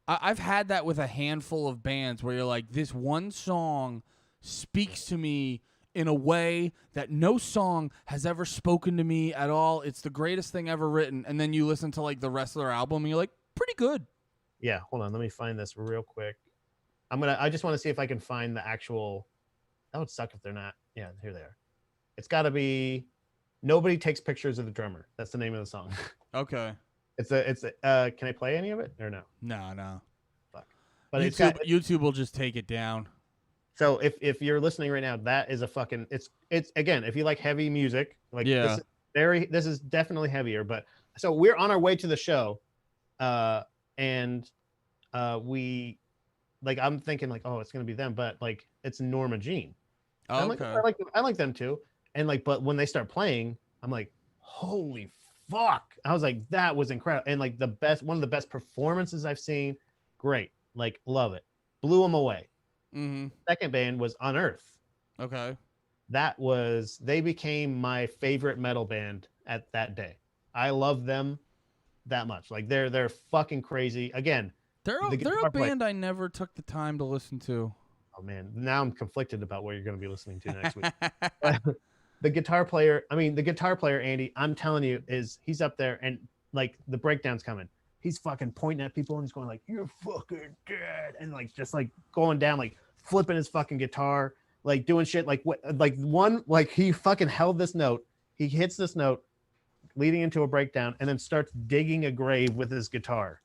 I've had that with a handful of bands where you're like, this one song speaks to me in a way that no song has ever spoken to me at all. It's the greatest thing ever written. And then you listen to like the rest of their album and you're like, pretty good. Yeah. Hold on. Let me find this real quick. I just want to see if I can find the actual, that would suck if they're not. Yeah, here they are. It's gotta be Nobody Takes Pictures of the Drummer. That's the name of the song. Okay. Can I play any of it or no? No. Fuck. But YouTube will just take it down. So if you're listening right now, that is a fucking it's again, if you like heavy music, like this is definitely heavier, but so we're on our way to the show and we like I'm thinking like, oh, it's gonna be them, but like it's Norma Jean. Oh, okay. I like them too. And like, but when they start playing, I'm like, holy fuck. I was like, that was incredible. And like one of the best performances I've seen. Great. Like, love it. Blew them away. Mm-hmm. Second band was Unearth. Okay. They became my favorite metal band at that day. I love them that much. Like they're fucking crazy. Again, they're a band I never took the time to listen to. Oh man, now I'm conflicted about what you're going to be listening to next week. But the guitar player, Andy, I'm telling you, he's up there and like the breakdown's coming. He's fucking pointing at people and he's going like, "You're fucking dead," and like just like going down, like flipping his fucking guitar, like doing shit like what, like he fucking held this note. He hits this note, leading into a breakdown, and then starts digging a grave with his guitar,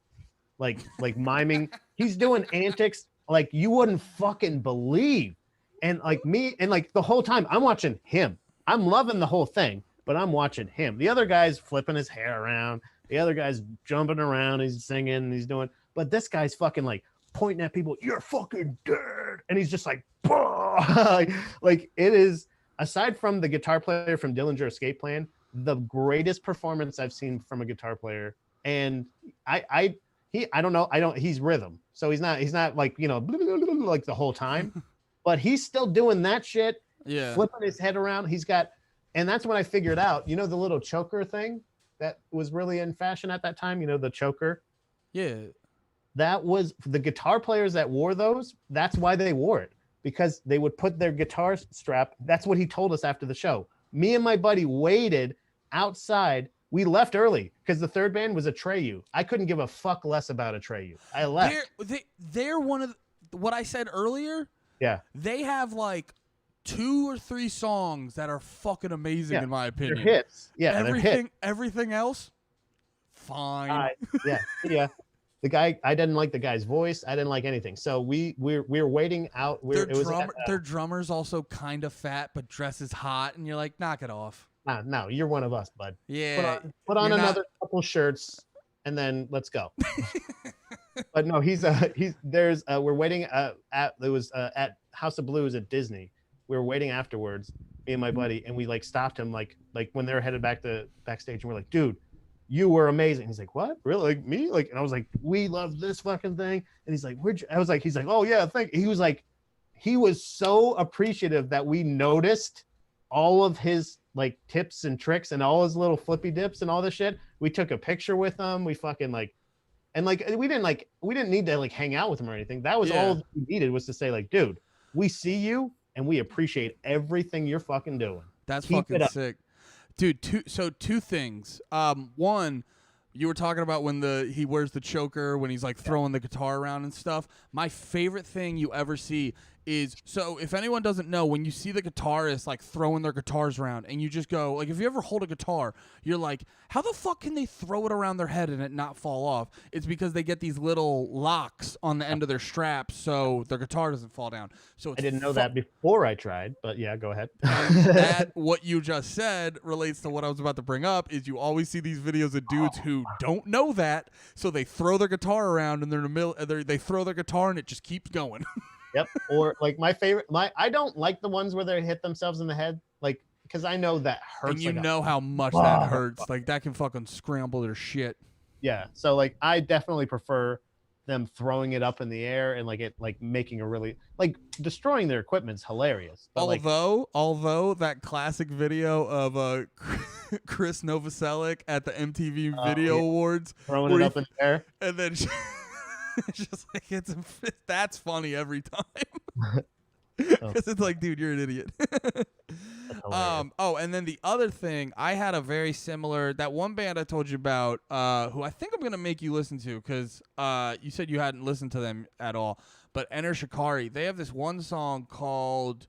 like miming. He's doing antics like you wouldn't fucking believe. And like me, and like the whole time I'm watching him. I'm loving the whole thing, but I'm watching him. The other guy's flipping his hair around. The other guy's jumping around. He's singing and he's doing, but this guy's fucking like pointing at people. "You're fucking dead." And he's just like, like it is, aside from the guitar player from Dillinger Escape Plan, the greatest performance I've seen from a guitar player. And I don't know. He's rhythm. So he's not like, like the whole time, but he's still doing that shit. Yeah. Flipping his head around. And that's when I figured out, the little choker thing that was really in fashion at that time, the choker. Yeah. That was the guitar players that wore those. That's why they wore it, because they would put their guitar strap. That's what he told us after the show. Me and my buddy waited outside. We left early because the third band was Atreyu. I couldn't give a fuck less about Atreyu. I left. They're one of what I said earlier. Yeah. They have like 2 or 3 songs that are fucking amazing in my opinion. They're hits. Yeah, everything else, fine. Yeah. The guy, I didn't like the guy's voice. I didn't like anything. So we were waiting out. Their drummer's also kind of fat, but dresses hot, and you're like, knock it off. No, you're one of us, bud. Yeah. Put on another couple shirts, and then let's go. But no, we're waiting at House of Blues at Disney. We were waiting afterwards, me and my buddy, and we like stopped him like when they were headed backstage, and we're like, "Dude, you were amazing." He's like, "What? Really? Like me?" Like, and I was like, "We love this fucking thing." And he's like, "Where'd you?" I was like, "He's like, oh yeah, thank." He was like, he was so appreciative that we noticed all of his like tips and tricks and all his little flippy dips and all this shit. We took a picture with him. We fucking like, and like we didn't need to like hang out with him or anything. That was all we needed, was to say like, "Dude, we see you and we appreciate everything you're fucking doing." That's fucking sick. Dude, two things. One, you were talking about when he wears the choker, when he's like throwing the guitar around and stuff. My favorite thing you ever see is, so if anyone doesn't know, when you see the guitarist like throwing their guitars around, and you just go, like, if you ever hold a guitar, you're like, how the fuck can they throw it around their head and it not fall off? It's because they get these little locks on the end of their straps so their guitar doesn't fall down. So I didn't know that before I tried, but yeah, go ahead. That, what you just said relates to what I was about to bring up, is you always see these videos of dudes who don't know that, so they throw their guitar around and they're in the middle, they throw their guitar and it just keeps going. Yep. Or like I don't like the ones where they hit themselves in the head, like, because I know that hurts. And you know how much that hurts. Like, that can fucking scramble their shit. Yeah. So like, I definitely prefer them throwing it up in the air and like it like making a really like destroying their equipment's hilarious. But although that classic video of Chris Novoselic at the MTV Video Awards throwing it up in the air, and then it's just like that's funny every time. Because it's like, dude, you're an idiot. And then the other thing, I had a very similar, that one band I told you about, who I think I'm gonna make you listen to, because you said you hadn't listened to them at all. But Enter Shikari, they have this one song called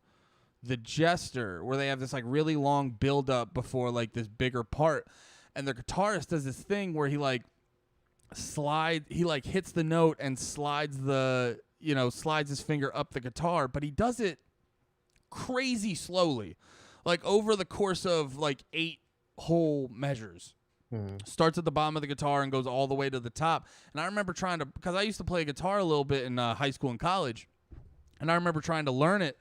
"The Jester," where they have this like really long build up before like this bigger part, and their guitarist does this thing where he hits the note and slides his finger up the guitar, but he does it crazy slowly, like over the course of like 8 whole measures. Starts at the bottom of the guitar and goes all the way to the top. And I remember because I used to play guitar a little bit in high school and college, and I remember trying to learn it,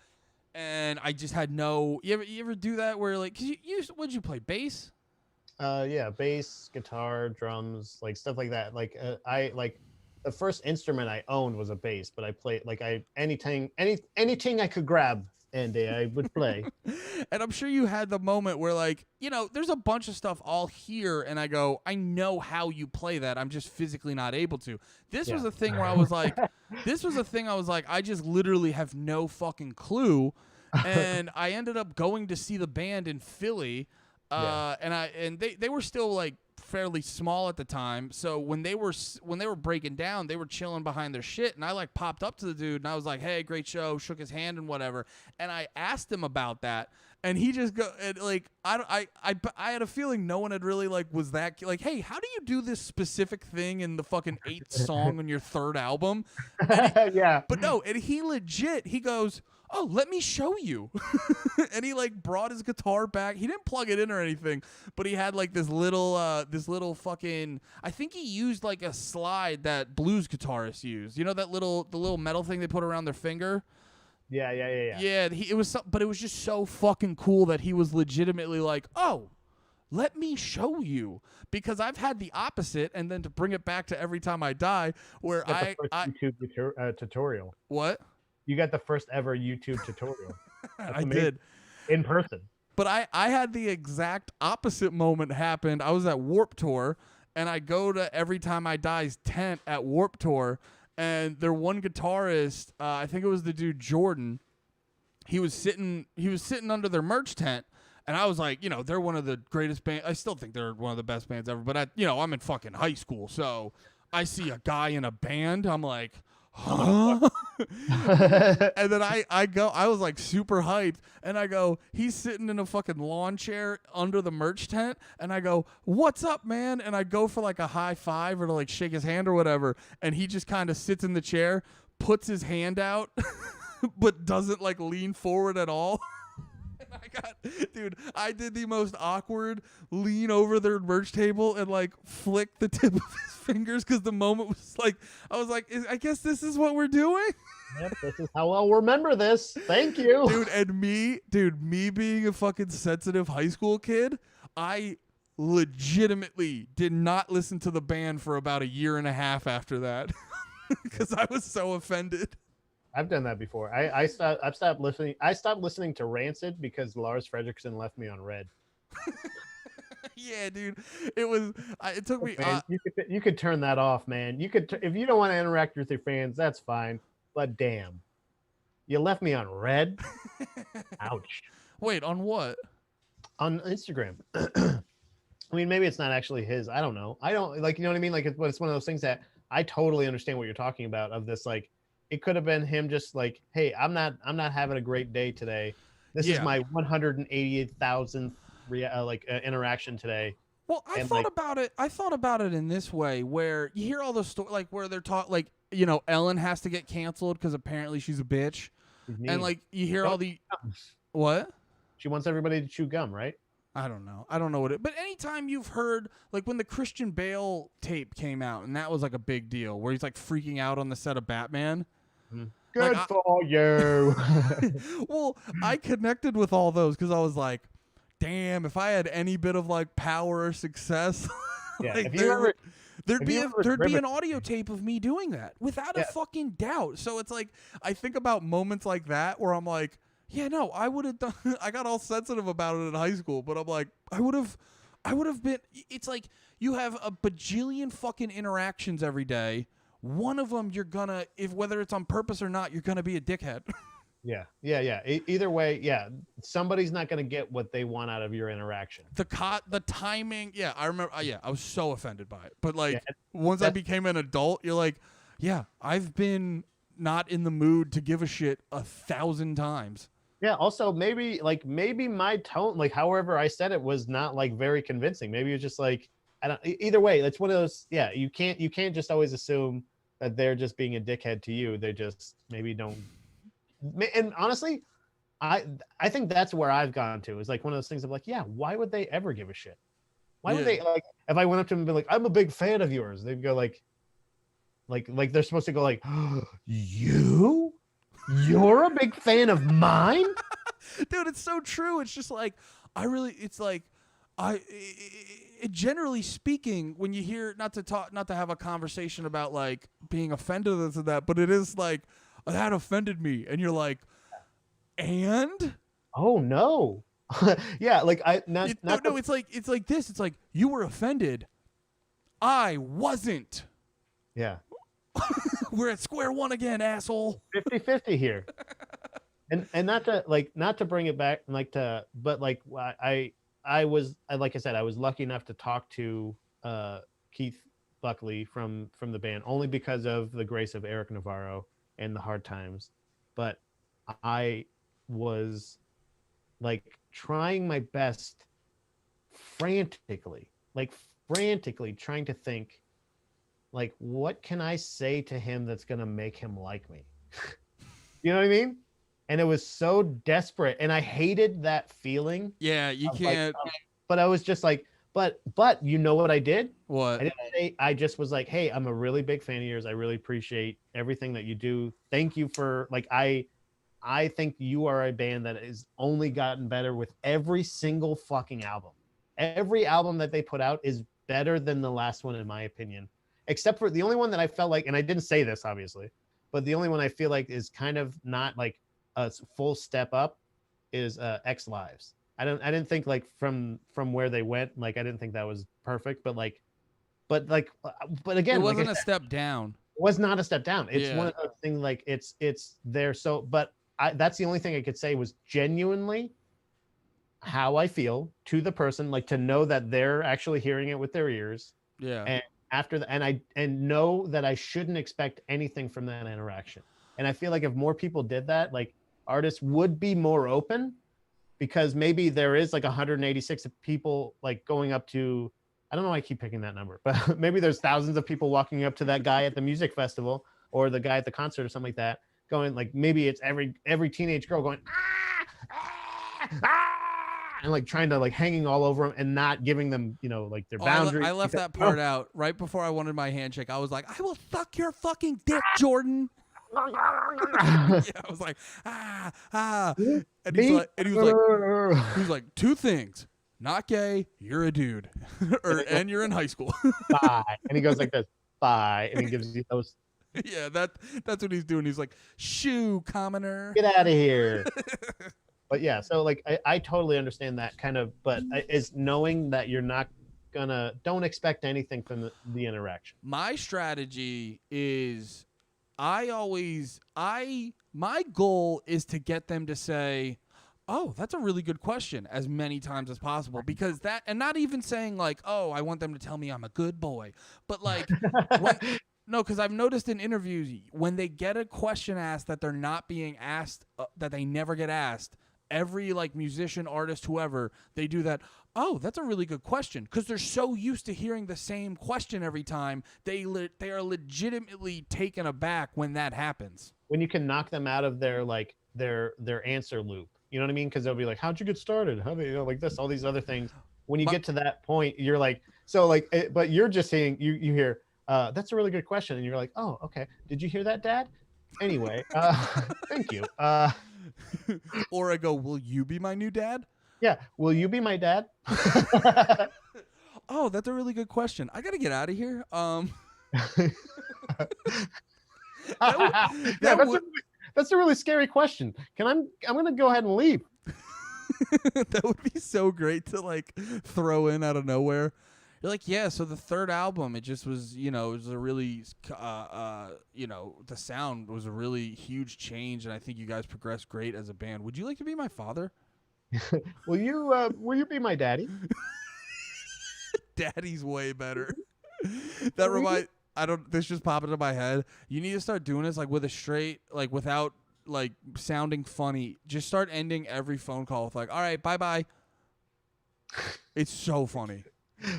and I just had you ever do that where like, would you play bass? Yeah, bass, guitar, drums, like stuff like that. Like I like the first instrument I owned was a bass, but I played like anything I could grab and I would play. And I'm sure you had the moment where, like, there's a bunch of stuff all here, and I go, I know how you play that. I'm just physically not able to. This was a thing where I was like, I just literally have no fucking clue. And I ended up going to see the band in Philly. And they were still like fairly small at the time, so when they were breaking down, they were chilling behind their shit, and I like popped up to the dude and I was like, hey, great show, shook his hand and whatever, and I asked him about that, and he just I had a feeling no one had really like was that like, hey, how do you do this specific thing in the fucking 8th song on your 3rd album? Yeah, but no, and he goes, oh, let me show you. And he like brought his guitar back. He didn't plug it in or anything, but he had like this little fucking, I think he used like a slide that blues guitarists use. The little metal thing they put around their finger. Yeah. Yeah, but it was just so fucking cool that he was legitimately like, oh, let me show you, because I've had the opposite, and then to bring it back to Every Time I Die, where YouTube tutorial. What? You got the first ever YouTube tutorial. I did. In person. But I had the exact opposite moment happen. I was at Warped Tour, and I go to Every Time I Die's tent at Warped Tour, and their one guitarist, I think it was the dude Jordan, he was sitting under their merch tent, and I was like, they're one of the greatest bands. I still think they're one of the best bands ever, but I'm in fucking high school, so I see a guy in a band, I'm like, huh? And then I was like super hyped, and I go, he's sitting in a fucking lawn chair under the merch tent, and I go, what's up, man? And I go for like a high five or to like shake his hand or whatever, and he just kind of sits in the chair, puts his hand out, but doesn't like lean forward at all. I did the most awkward lean over their merch table and like flick the tip of his fingers, because the moment was like, I was like, I guess this is what we're doing. Yep, this is how I'll remember this. Thank you. Dude, and me being a fucking sensitive high school kid, I legitimately did not listen to the band for about a year and a half after that, because I was so offended. I've done that before. I've stopped listening. I stopped listening to Rancid because Lars Frederiksen left me on Red. Yeah, dude. It took me. Man, you could turn that off, man. You could if you don't want to interact with your fans, that's fine. But damn, you left me on Red. Ouch. Wait, on what? On Instagram. I mean, maybe it's not actually his. I don't know. I don't like. You know what I mean? Like, it's one of those things that I totally understand what you're talking about. Of this, like. It could have been him just like, hey, I'm not having a great day today. This is my 188,000th interaction today. Well, I thought about it in this way, where you hear all the stories, like where they're taught, like, Ellen has to get canceled because apparently she's a bitch, and like you hear all the what? She wants everybody to chew gum, right? I don't know what it. But anytime you've heard, like when the Christian Bale tape came out, and that was like a big deal, where he's like freaking out on the set of Batman. Good for you. Well, I connected with all those because I was like, damn, if I had any bit of like power or success, yeah, like there'd be an audio tape of me doing that without a fucking doubt. So it's like, I think about moments like that where I'm like, yeah, no, I would have done. I got all sensitive about it in high school, but I'm like, I would have been. It's like you have a bajillion fucking interactions every day. One of them, you're gonna, whether it's on purpose or not, you're gonna be a dickhead. Yeah. Either way, yeah, somebody's not gonna get what they want out of your interaction. The timing, yeah, I remember. I was so offended by it, but like once I became an adult, you're like, yeah, I've been not in the mood to give a shit 1,000 times. Yeah. Also, maybe my tone, like however I said it, was not like very convincing. Maybe it's just like, I don't. Either way, it's one of those. Yeah, you can't just always assume that they're just being a dickhead to you. They just maybe don't. And honestly, I think that's where I've gone to. Is like one of those things of like, yeah, why would they ever give a shit? Why would they, like, if I went up to them and be like, I'm a big fan of yours, they'd go like they're supposed to go like, you're a big fan of mine? Dude, it's so true. It's just like, generally speaking, when you hear not to have a conversation about like being offended this and that, but it is like that offended me, and you're like, and oh no, yeah, like no, it's like this. It's like you were offended. I wasn't. Yeah. We're at square one again, asshole. 50-50 here. And not to bring it back but like I was, like I said, I was lucky enough to talk to Keith Buckley from the band only because of the grace of Eric Navarro and the hard times. But I was like trying my best frantically trying to think, like, what can I say to him that's going to make him like me? You know what I mean? And it was so desperate, and I hated that feeling. Yeah, you can't. But I was just like, but you know what I did? What? I didn't say. I just was like, hey, I'm a really big fan of yours. I really appreciate everything that you do. Thank you for like I think you are a band that has only gotten better with every single fucking album. Every album that they put out is better than the last one, in my opinion. Except for the only one that I felt like, and I didn't say this obviously, but the only one I feel like is kind of not like a full step up is X Lives. I didn't think like from where they went, like I didn't think that was perfect, but again, it wasn't like a step down. It was not a step down. It's one of those things like it's there. So, but that's the only thing I could say was genuinely how I feel to the person, like to know that they're actually hearing it with their ears. Yeah. And after the, and know that I shouldn't expect anything from that interaction. And I feel like if more people did that, like artists would be more open, because maybe there is like 186 people like going up to, I don't know why I keep picking that number, but maybe there's thousands of people walking up to that guy at the music festival or the guy at the concert or something like that, going like, maybe it's every teenage girl going, and like trying to like hanging all over them and not giving them, you know, like their boundaries. I left that part out right before I wanted my handshake. I was like, I will suck your fucking dick, Jordan. Yeah, I was like, and he was like, two things: not gay, you're a dude, and you're in high school. Bye. And he goes like this, bye, and he gives you those. Yeah, that's what he's doing. He's like, shoo, commoner, get out of here. But yeah, so like I totally understand that kind of, but is knowing that you're not gonna, don't expect anything from the interaction. My strategy is my goal is to get them to say, oh, that's a really good question, as many times as possible, because that, and not even saying like, oh, I want them to tell me I'm a good boy, but like, no, because I've noticed in interviews when they get a question asked that they're not being asked, that they never get asked, every like musician, artist, whoever, they do that. Oh, that's a really good question, because they're so used to hearing the same question every time. They are legitimately taken aback when that happens. When you can knock them out of their like their answer loop, you know what I mean? Because they'll be like, "How'd you get started? How do you know like this? All these other things." When you get to that point, you're like, so like, but you're just saying you hear, "That's a really good question," and you're like, "Oh, okay. Did you hear that, Dad?" Anyway, thank you. Or I go, "Will you be my new dad?" Yeah, will you be my dad? Oh, that's a really good question. I gotta get out of here. That's a really scary question. I'm gonna go ahead and leave. That would be so great to like throw in out of nowhere. You're like, yeah, so the third album, it just was, you know, it was a really, you know, the sound was a really huge change, and I think you guys progressed great as a band. Would you like to be my father? Will you be my daddy? Daddy's way better. This just popped into my head. You need to start doing this like with a straight, like without like sounding funny. Just start ending every phone call with like, all right, bye-bye. It's so funny.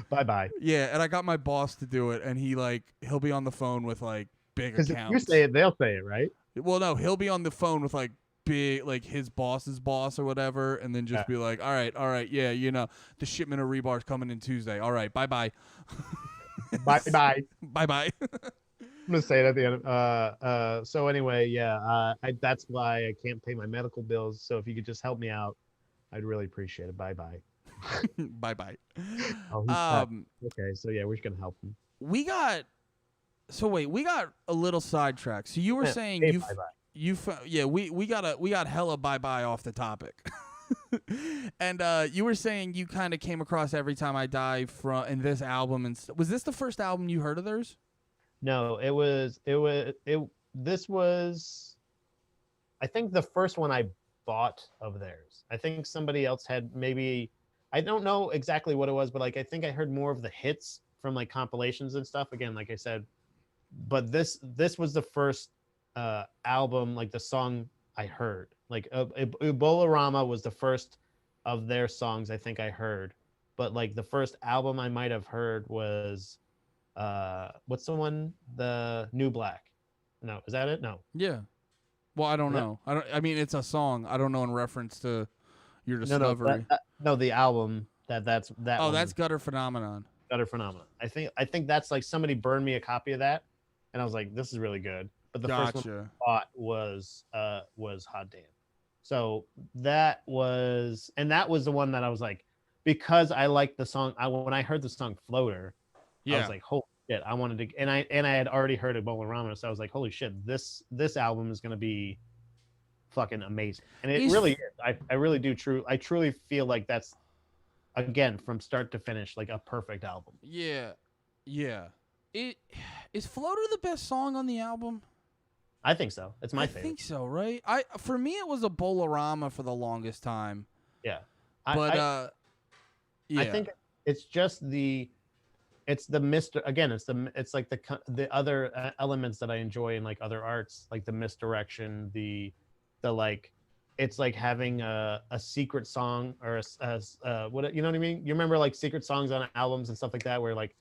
Bye-bye. Yeah, and I got my boss to do it, and he'll be on the phone with like big accounts. Because if you say it, they'll say it, right? Well, no, he'll be on the phone with like big, like his boss's boss or whatever, and then just be like, all right, yeah, you know, the shipment of rebar's coming in Tuesday. All right, bye-bye. Bye-bye. Bye-bye. I'm gonna say it at the end. So anyway, yeah, that's why I can't pay my medical bills. So if you could just help me out, I'd really appreciate it. Bye-bye. Bye-bye. Oh, he's okay, so yeah, we're just gonna help him. We got a little sidetracked. So you were saying we got hella bye-bye off the topic. And you were saying you kind of came across Every Time I Die in this album, and was this the first album you heard of theirs? No, this was, I think, the first one I bought of theirs. I think somebody else had, maybe, I don't know exactly what it was, but like I think I heard more of the hits from like compilations and stuff. Again, like I said, but this was the first album, like the song I heard. Like Ebola was the first of their songs I think I heard, but like the first album I might have heard was what's the one, the New Black? No, is that it? No. Yeah. Well, I don't know. I mean, it's a song. I don't know in reference to your discovery. No, the album that's that. Oh, that's Gutter Phenomenon. Gutter Phenomenon. I think that's like somebody burned me a copy of that, and I was like, this is really good. But the first one I bought was Hot Damn. So that was the one that I was like, because I liked the song. When I heard the song Floater, I was like, holy shit, I wanted to, and I had already heard Ebola, so I was like, holy shit, this album is gonna be fucking amazing. And it really is. I really do I truly feel like that's, again, from start to finish, like a perfect album. Yeah. Is Floater the best song on the album? I think so. It's my favorite. I think so, right? For me, it was a Bolorama for the longest time. Yeah. But I think it's just it's like the other elements that I enjoy in like other arts, like the misdirection, the like, it's like having a secret song or what, you know what I mean? You remember like secret songs on albums and stuff like that, where like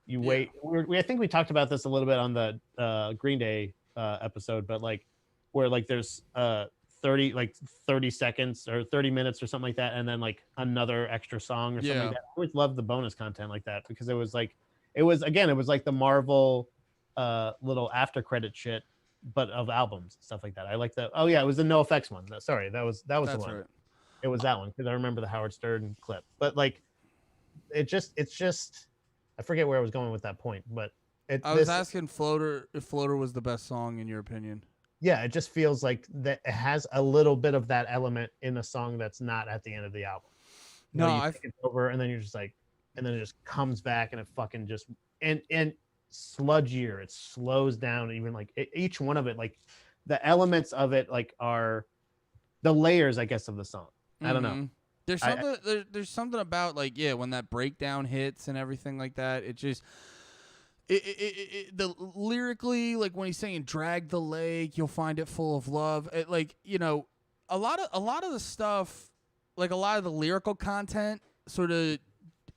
you wait. I think we talked about this a little bit on the Green Day episode, but like where like there's 30 seconds or 30 minutes or something like that, and then like another extra song or something like that. I always loved the bonus content like that, because it was like the Marvel little after credit shit, but of albums and stuff like that. I like that. Oh yeah, it was the NoFX one. Sorry, that was the one. Right. It was that one, because I remember the Howard Stern clip. But like, it's just I forget where I was going with that point, but I was asking Floater if Floater was the best song in your opinion. Yeah, it just feels like that it has a little bit of that element in a song that's not at the end of the album. No, I think it's over, and then you're just like, and then it just comes back, and it fucking just and sludgier. It slows down, even like each one of it, like the elements of it, like are the layers, I guess, of the song. I don't know. There's something about like, when that breakdown hits and everything like that. It just. The lyrically, like when he's saying drag the lake, you'll find it full of love. A lot of the stuff, like a lot of the lyrical content, sort of,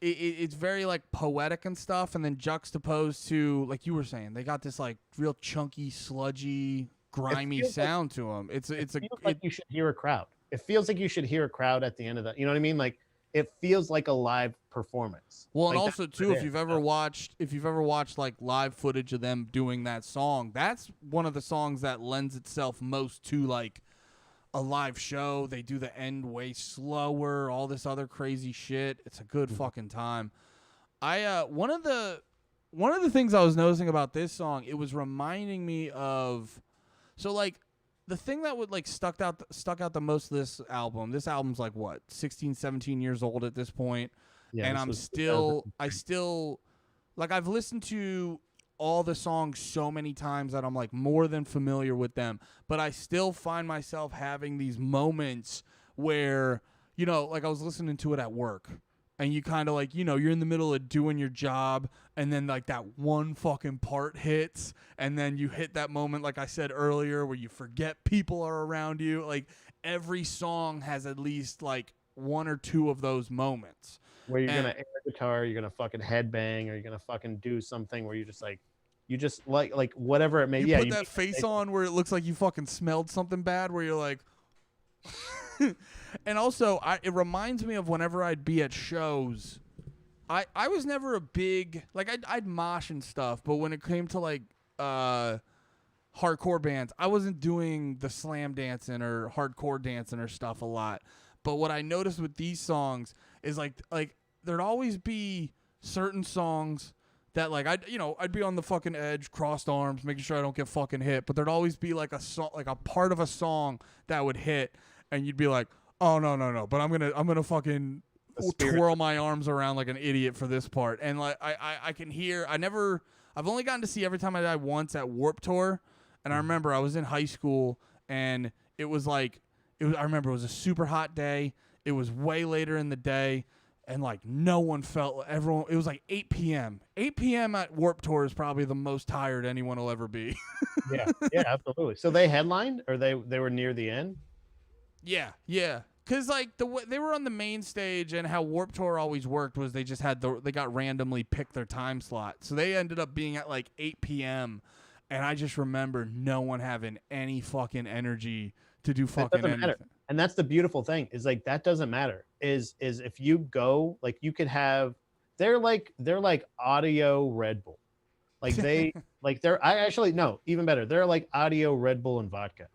it's very like poetic and stuff, and then juxtaposed to, like you were saying, they got this like real chunky, sludgy, grimy sound to them. It feels like you should hear a crowd. It feels like you should hear a crowd at the end of that. You know what I mean? Like, it feels like a live performance. Well, like, and also too, if you've ever watched like live footage of them doing that song, that's one of the songs that lends itself most to like a live show. They do the end way slower, all this other crazy shit. It's a good fucking time. One of the things I was noticing about this song, it was reminding me of, so like, the thing that would like stuck out the most of this album's like what, 16, 17 years old at this point. Yeah, and I still like, I've listened to all the songs so many times that I'm like more than familiar with them, but I still find myself having these moments where, like I was listening to it at work, and you kind of like, you're in the middle of doing your job, and then like that one fucking part hits, and then you hit that moment, like I said earlier, where you forget people are around you. Like, every song has at least like one or two of those moments where you're gonna air guitar, you're gonna fucking headbang, or you're gonna fucking do something where you just like whatever it may be. You put that face on where it looks like you fucking smelled something bad, where you're like and also it reminds me of whenever I'd be at shows. I was never a big, like, I'd mosh and stuff, but when it came to like hardcore bands, I wasn't doing the slam dancing or hardcore dancing or stuff a lot. But what I noticed with these songs is like there'd always be certain songs that like I'd be on the fucking edge, crossed arms, making sure I don't get fucking hit, but there'd always be like a song, like a part of a song that would hit, and you'd be like, oh no, but I'm gonna fucking twirl my arms around like an idiot for this part. And like I can hear, I've only gotten to see Every Time I Die once at Warped Tour, and I remember I was in high school, and I remember it was a super hot day, it was way later in the day, and like everyone, it was like 8 p.m. 8 p.m. at Warped Tour is probably the most tired anyone will ever be. yeah, absolutely. So they headlined, or they were near the end? Yeah. Cause like they were on the main stage, and how Warped Tour always worked was they just they got randomly picked their time slot, so they ended up being at like 8 p.m. And I just remember no one having any fucking energy to do fucking anything. Matter. And that's the beautiful thing, is like that doesn't matter. Is if you go, like you could have, they're like audio Red Bull, like they even better. They're like audio Red Bull and vodka.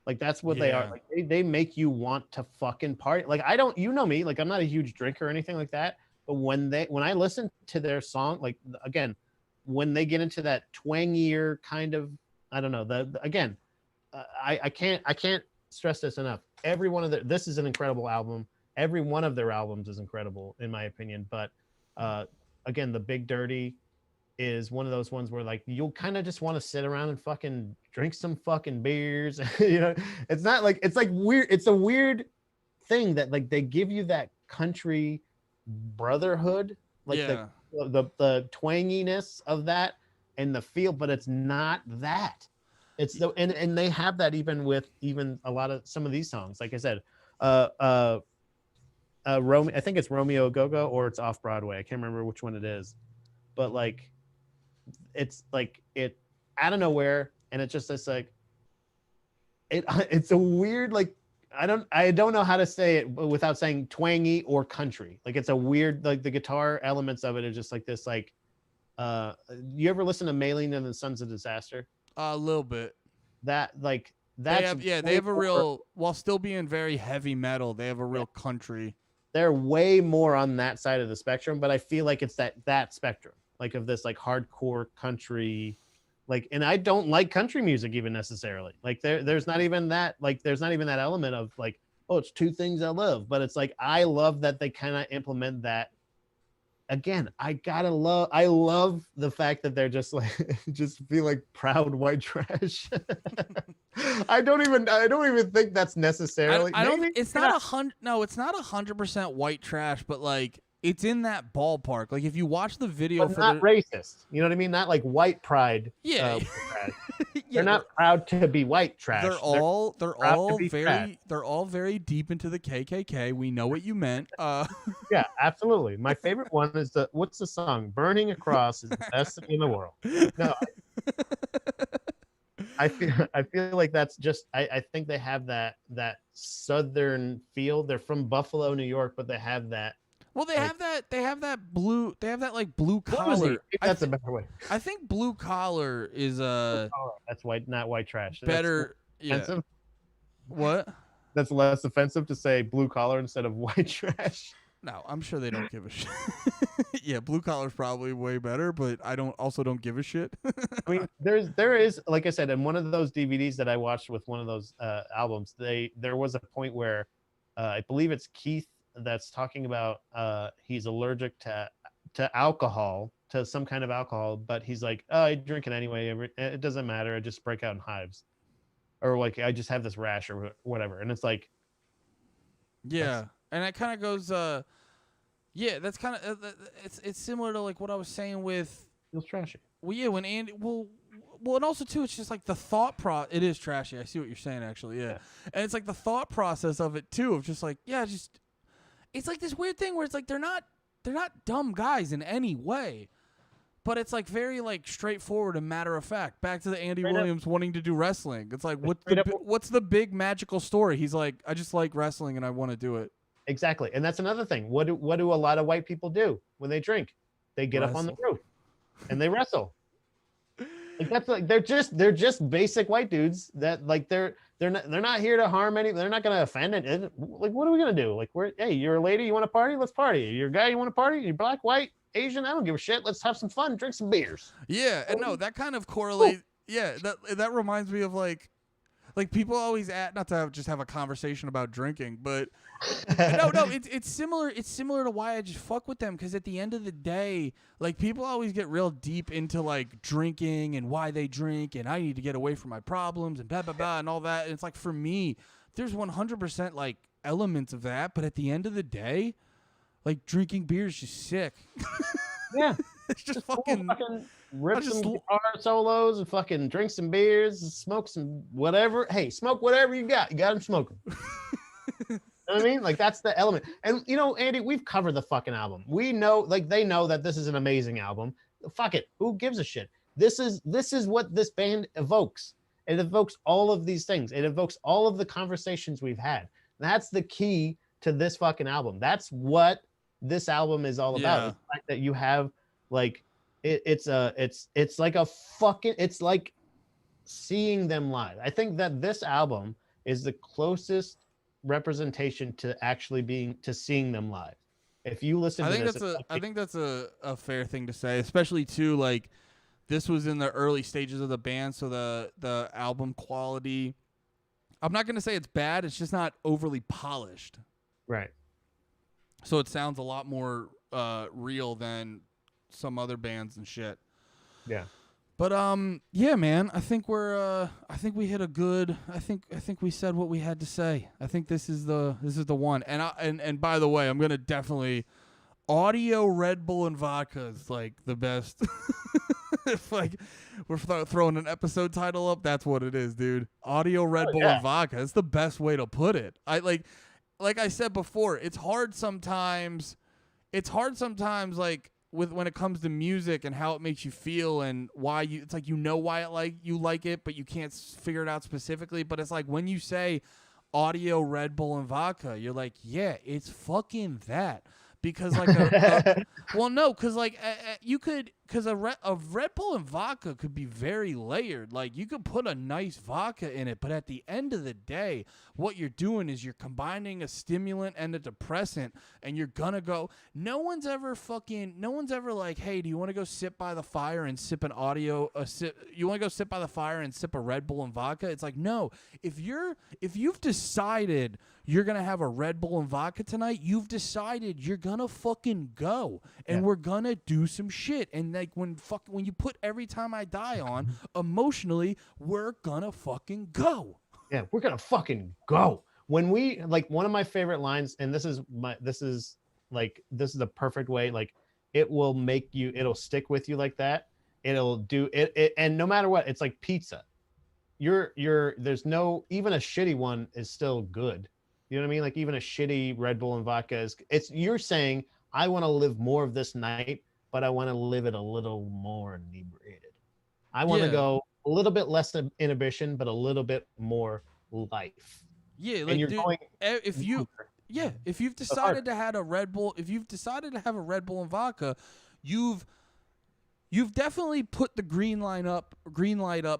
Like that's what they are. Like they make you want to fucking party. Like I don't, you know me, like I'm not a huge drinker or anything like that. But when I listen to their song, like again, when they get into that twangier kind of, I don't know, I can't stress this enough. Every one of this is an incredible album. Every one of their albums is incredible in my opinion. But again, The Big Dirty is one of those ones where like you'll kind of just want to sit around and fucking drink some fucking beers. You know, it's not like, it's like weird. It's a weird thing that like they give you that country brotherhood, like the twanginess of that and the feel, but it's not that. It's the and they have that even with a lot of some of these songs. Like I said, Romeo, I think it's Romeo Go-Go, or it's Off Broadway. I can't remember which one it is, but like it's like it out of nowhere, and it's just this like it's a weird, like I don't know how to say it without saying twangy or country. Like it's a weird, like the guitar elements of it are just like this, like you ever listen to Maylene and the Sons of Disaster? A little bit. That like that's they have a real, while still being very heavy metal, they have a real country. They're way more on that side of the spectrum, but I feel like it's that spectrum, like of this like hardcore country, like, and I don't like country music even necessarily. Like there's not even that, like there's not even that element of like, oh, it's two things I love, but it's like I love that they kind of implement that. Again, I love the fact that they're just like just feel like proud white trash. I don't even think that's necessarily. It's not 100% white trash, but like it's in that ballpark. Like if you watch the video, but not racist. You know what I mean? Not like white pride. Yeah. They're not proud to be white trash. They're all very deep into the KKK. We know what you meant. Yeah, absolutely. My favorite one is what's the song? Burning Across is the best in the world. No. I feel like that's just I think they have that southern feel. They're from Buffalo, New York, but they have that. Well, they have that blue collar. That's a better way. I think blue collar is that's white, not white trash. Better. Yeah. What? That's less offensive to say blue collar instead of white trash. No, I'm sure they don't give a shit. Yeah, blue collar is probably way better, but I don't give a shit. I mean, there is, like I said, in one of those DVDs that I watched with one of those albums, there was a point where I believe it's Keith that's talking about he's allergic to alcohol, to some kind of alcohol, but he's like, oh, I drink it anyway. It doesn't matter. I just break out in hives, or like I just have this rash or whatever. And it's like, yeah. And that kind of goes, yeah, that's kind of, it's similar to like what I was saying with. Feels trashy. Well, yeah, when Andy, well, and also too, it's just like the thought it is trashy. I see what you're saying, actually, yeah. And it's like the thought process of it too, of just like, yeah, it's like this weird thing where it's like they're not dumb guys in any way, but it's like very like straightforward and matter of fact. Back to the Andy Williams wanting to do wrestling. It's like what's the big magical story? He's like, I just like wrestling and I want to do it. Exactly. And that's another thing. What do a lot of white people do when they drink? They get up on the roof and they wrestle. Like that's like they're just basic white dudes that like they're not here to harm any. They're not gonna offend it. Like what are we gonna do? Like hey, you're a lady, you want to party? Let's party. You're a guy, you want to party? You're black, white, Asian. I don't give a shit. Let's have some fun, drink some beers. Yeah, and no, that kind of correlates. Yeah, that reminds me of like people always not to just have a conversation about drinking, but no, it's similar. It's similar to why I just fuck with them, because at the end of the day, like people always get real deep into like drinking and why they drink, and I need to get away from my problems and blah blah blah and all that. And it's like for me, there's 100% like elements of that, but at the end of the day, like drinking beer is just sick. Yeah, it's just fucking rip some guitar solos and fucking drink some beers, and smoke some whatever. Hey, smoke whatever you got. You got them smoking. You know what I mean? Like that's the element. And you know, Andy, we've covered the fucking album. We know, like they know that this is an amazing album. Fuck it. Who gives a shit? This is what this band evokes. It evokes all of these things. It evokes all of the conversations we've had. That's the key to this fucking album. That's what this album is all about. Yeah. The fact that you have like it's like seeing them live. I think that this album is the closest representation to actually seeing them live. If you listen to this, I think that's a fair thing to say, especially too like this was in the early stages of the band, so the album quality, I'm not going to say it's bad, it's just not overly polished. Right. So it sounds a lot more real than some other bands and shit. Yeah. But yeah, man, I think we hit a good. I think we said what we had to say. I think this is the one. And by the way, I'm gonna definitely audio Red Bull and vodka is like the best. If like we're throwing an episode title up, that's what it is, dude. Audio Red Bull and vodka. It's the best way to put it. I like I said before, it's hard sometimes. Like when it comes to music and how it makes you feel and why it's like why you like it, but you can't figure it out specifically. But it's like when you say audio Red Bull and vodka, you're like, yeah, it's fucking that. Because like you could, because a Red Bull and vodka could be very layered. Like you could put a nice vodka in it, but at the end of the day, what you're doing is you're combining a stimulant and a depressant, and you're gonna go. No one's ever like, hey, do you want to go sit by the fire and sip an audio? You want to go sit by the fire and sip a Red Bull and vodka? It's like, no. If you've decided you're gonna have a Red Bull and vodka tonight, you've decided you're gonna fucking go, and we're gonna do some shit. And like when you put Every Time I Die on, emotionally, we're gonna fucking go. Yeah, we're gonna fucking go. When we like one of my favorite lines, and this is the perfect way. Like it'll stick with you like that. It'll do it, and no matter what, it's like pizza. There's no, even a shitty one is still good. You know what I mean? Like even a shitty Red Bull and vodka you're saying, I want to live more of this night, but I want to live it a little more inebriated. I want to go a little bit less inhibition, but a little bit more life. Yeah, like and you're dude, going, if you've decided to have a Red Bull, if you've decided to have a Red Bull and vodka, you've definitely put the green light up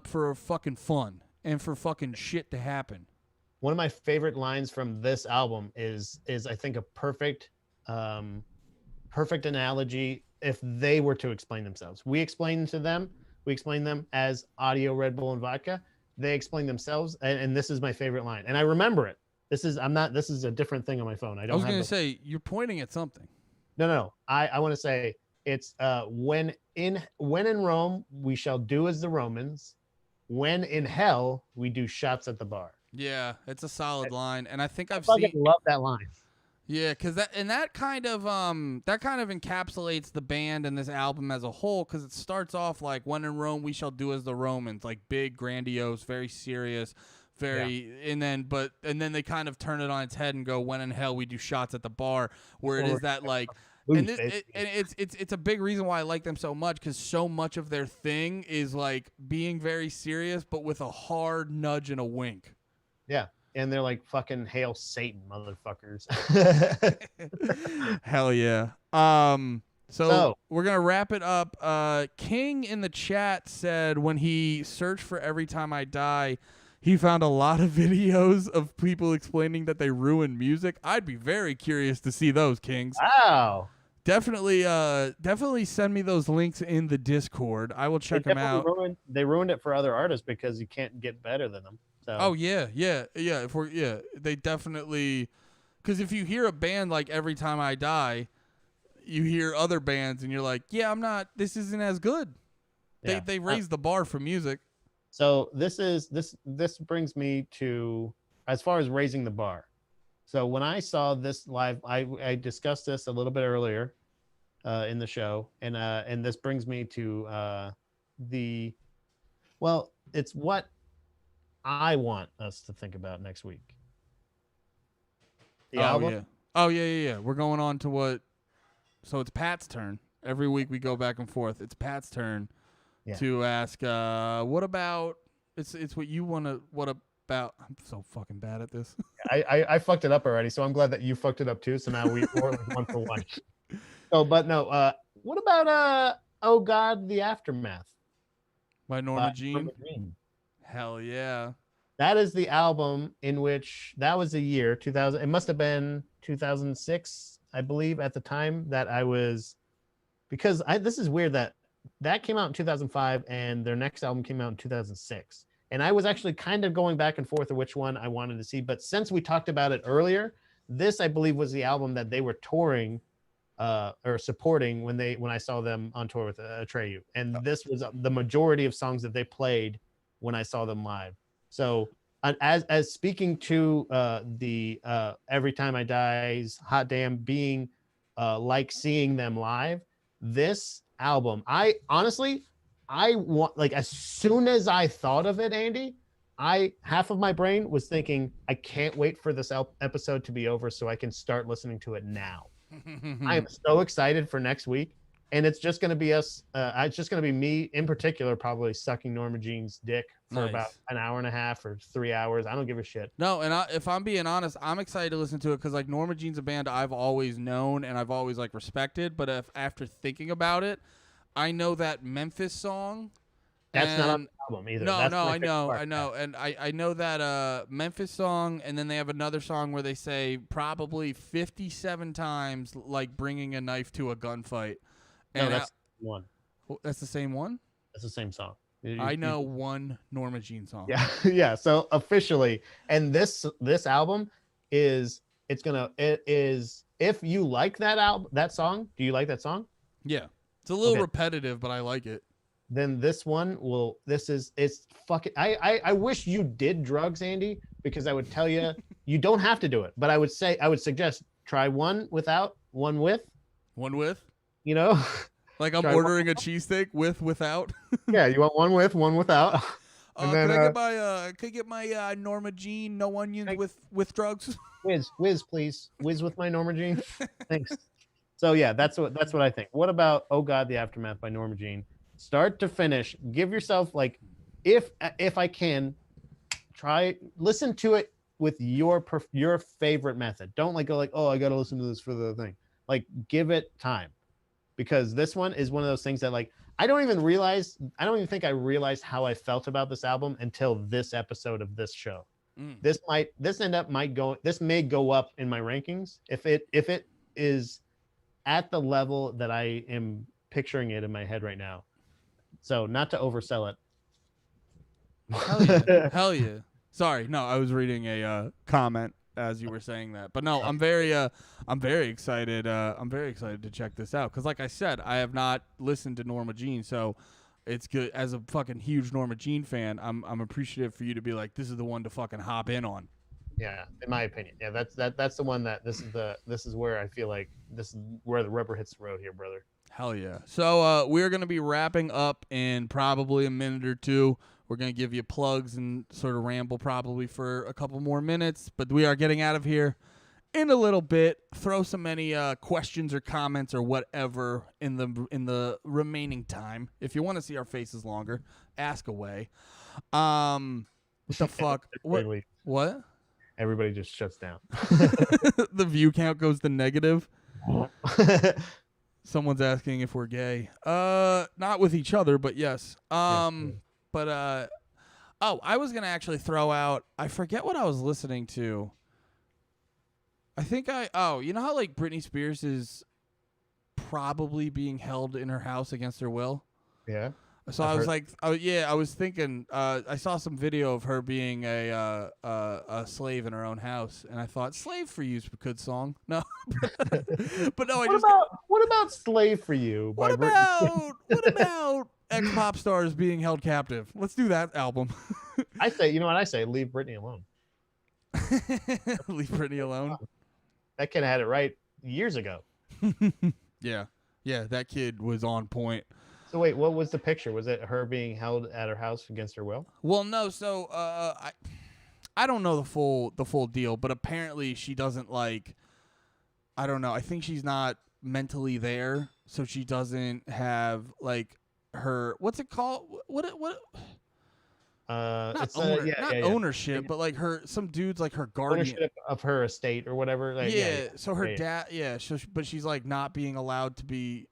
for fucking fun and for fucking shit to happen. One of my favorite lines from this album is I think a perfect analogy if they were to explain themselves. We explain them as audio Red Bull and vodka. They explain themselves, and this is my favorite line. And I remember it. This is a different thing on my phone. I was going to say, you're pointing at something. No. I want to say it's when in Rome, we shall do as the Romans. When in hell, we do shots at the bar. Yeah, it's a solid line, and I think I love that line. Yeah, because that kind of encapsulates the band and this album as a whole. Because it starts off like, "When in Rome, we shall do as the Romans," like big, grandiose, very serious, and then they kind of turn it on its head and go, "When in hell, we do shots at the bar," where it is that like. And it's a big reason why I like them so much, because so much of their thing is like being very serious, but with a hard nudge and a wink. Yeah, and they're like fucking Hail Satan, motherfuckers. Hell yeah. So we're going to wrap it up. King in the chat said when he searched for Every Time I Die, he found a lot of videos of people explaining that they ruin music. I'd be very curious to see those, Kings. Wow. Definitely send me those links in the Discord. I will check them out. They ruined it for other artists because you can't get better than them. So. Oh yeah. They definitely, because if you hear a band like Every Time I Die, you hear other bands and you're like, yeah, this isn't as good. Yeah. They raised the bar for music. So this brings me to, as far as raising the bar. So when I saw this live, I discussed this a little bit earlier in the show, and this brings me to it's what I want us to think about next week. The album? Yeah. Oh yeah. We're going on to what? So it's Pat's turn. Every week we go back and forth. It's Pat's turn to ask, what about? It's what you want to. What about? I'm so fucking bad at this. I fucked it up already, so I'm glad that you fucked it up too. So now we're like 1 for 1. So, but no. What about Oh God, the Aftermath by Norma Jean? Hell yeah. That is the album in which that was the year 2000. It must have been 2006, I believe, at the time that I was, because this is weird that came out in 2005 and their next album came out in 2006. And I was actually kind of going back and forth of which one I wanted to see. But since we talked about it earlier, this, I believe, was the album that they were touring or supporting when I saw them on tour with Atreyu. And this was the majority of songs that they played when I saw them live. So as speaking to the Every Time I Die's Hot Damn being like seeing them live, this album, I want, like, as soon as I thought of it, Andy, half of my brain was thinking, I can't wait for this episode to be over so I can start listening to it now. I am so excited for next week, and it's just going to be us. It's just going to be me in particular, probably sucking Norma Jean's dick for about an hour and a half or 3 hours. I don't give a shit. No, and if I'm being honest, I'm excited to listen to it because, like, Norma Jean's a band I've always known and I've always, like, respected. But after thinking about it, I know that Memphis song. That's not on the album either. No, I know. And I know that Memphis song, and then they have another song where they say probably 57 times, like, bringing a knife to a gunfight. And no, that's one. That's the same one? That's the same song. I know one Norma Jean song. Yeah, yeah. So officially, and this album is if you like that song, do you like that song? Yeah. It's a little repetitive, but I like it. Then this one it's fucking, I wish you did drugs, Andy, because I would tell you you don't have to do it, but I would suggest try one without, one with. One with? You know? Like I'm ordering a cheesesteak without. Yeah, you want one with, one without. And then, could I get my Norma Jean, no onions with drugs? Whiz, please. Whiz with my Norma Jean. Thanks. So yeah, that's what I think. What about Oh God, the Aftermath by Norma Jean? Start to finish, give yourself, like, if I can, listen to it with your favorite method. Don't go like, oh, I got to listen to this for the thing. Like, give it time, because this one is one of those things that, like, I don't even think I realized how I felt about this album until this episode of this show. This may go up in my rankings if it is at the level that I am picturing it in my head right now. So, not to oversell it. Hell yeah. Hell yeah. Sorry, no, I was reading a comment as you were saying that. But no, I'm very excited. I'm very excited to check this out because, like I said, I have not listened to Norma Jean, so it's good. As a fucking huge Norma Jean fan, I'm appreciative for you to be like, this is the one to fucking hop in on. Yeah, in my opinion. Yeah, that's the one that this is where I feel like this is where the rubber hits the road here, brother. Hell yeah. So we're going to be wrapping up in probably a minute or two. We're going to give you plugs and sort of ramble probably for a couple more minutes, but we are getting out of here in a little bit. Throw some any questions or comments or whatever in the remaining time. If you want to see our faces longer, ask away. What the fuck? What? Everybody just shuts down. The view count goes to negative. Someone's asking if we're gay. Not with each other, but yes. But I was gonna actually throw out. I forget what I was listening to. I think you know how like Britney Spears is probably being held in her house against her will? Yeah. So I was like, I was thinking, I saw some video of her being a slave in her own house, and I thought, "Slave for You's a good song." No, but no, what about "Slave for You"? What about ex-pop stars being held captive? Let's do that album. I say, you know what I say? Leave Britney alone. Leave Britney alone. That kid had it right years ago. Yeah, that kid was on point. So wait, what was the picture? Was it her being held at her house against her will? Well, no. So I don't know the full deal, but apparently she doesn't like. I don't know. I think she's not mentally there, so she doesn't have like her. What's it called? What? Not ownership, but like some dude's like her guardian. Ownership of her estate or whatever. Like, so her dad. Yeah. So, but she's like not being allowed to be.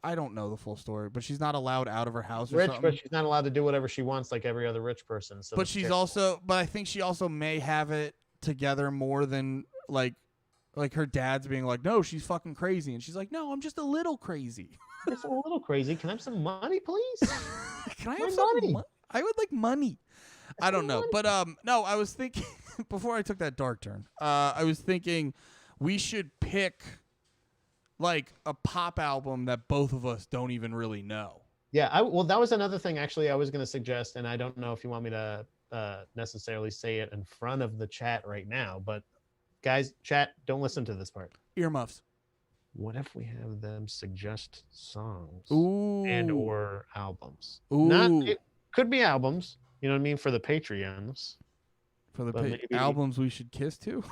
I don't know the full story, but she's not allowed out of her house. Or something. But she's not allowed to do whatever she wants, like every other rich person. So but she's also, but I think she also may have it together more than like her dad's being like, no, she's fucking crazy, and she's like, no, I'm just a little crazy. Just a little crazy. Can I have some money, please? Can I have some money? I would like money. I don't know, but no, I was thinking before I took that dark turn. I was thinking we should pick like a pop album that both of us don't even really know. Yeah, well, that was another thing actually I was going to suggest, and I don't know if you want me to necessarily say it in front of the chat right now, but guys, chat, don't listen to this part. Earmuffs. What if we have them suggest songs and or albums? Ooh. It could be albums, you know what I mean, for the Patreons. For the albums we should kiss to.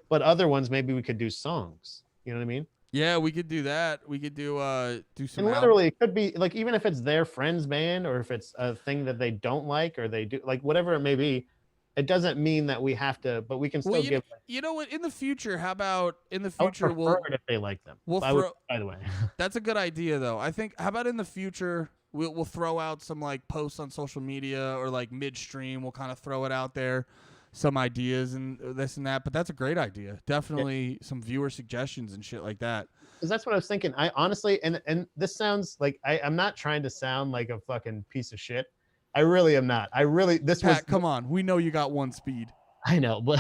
but other ones, maybe we could do songs. You know what I mean? Yeah, we could do that. We could do some. And literally, it could be like even if it's their friend's band or if it's a thing that they don't like or they do like whatever it may be, it doesn't mean that we have to. But we can still give. You know what? In the future, how about in the future we'll prefer it if they like them. By the way, that's a good idea though. I think. How about in the future? We'll throw out some like posts on social media or like midstream. We'll kind of throw it out there. Some ideas and this and that, but that's a great idea. Definitely some viewer suggestions and shit like that. Because that's what I was thinking. I honestly, and this sounds like I'm not trying to sound like a fucking piece of shit. I really am not. Pat, come on. We know you got one speed. I know, but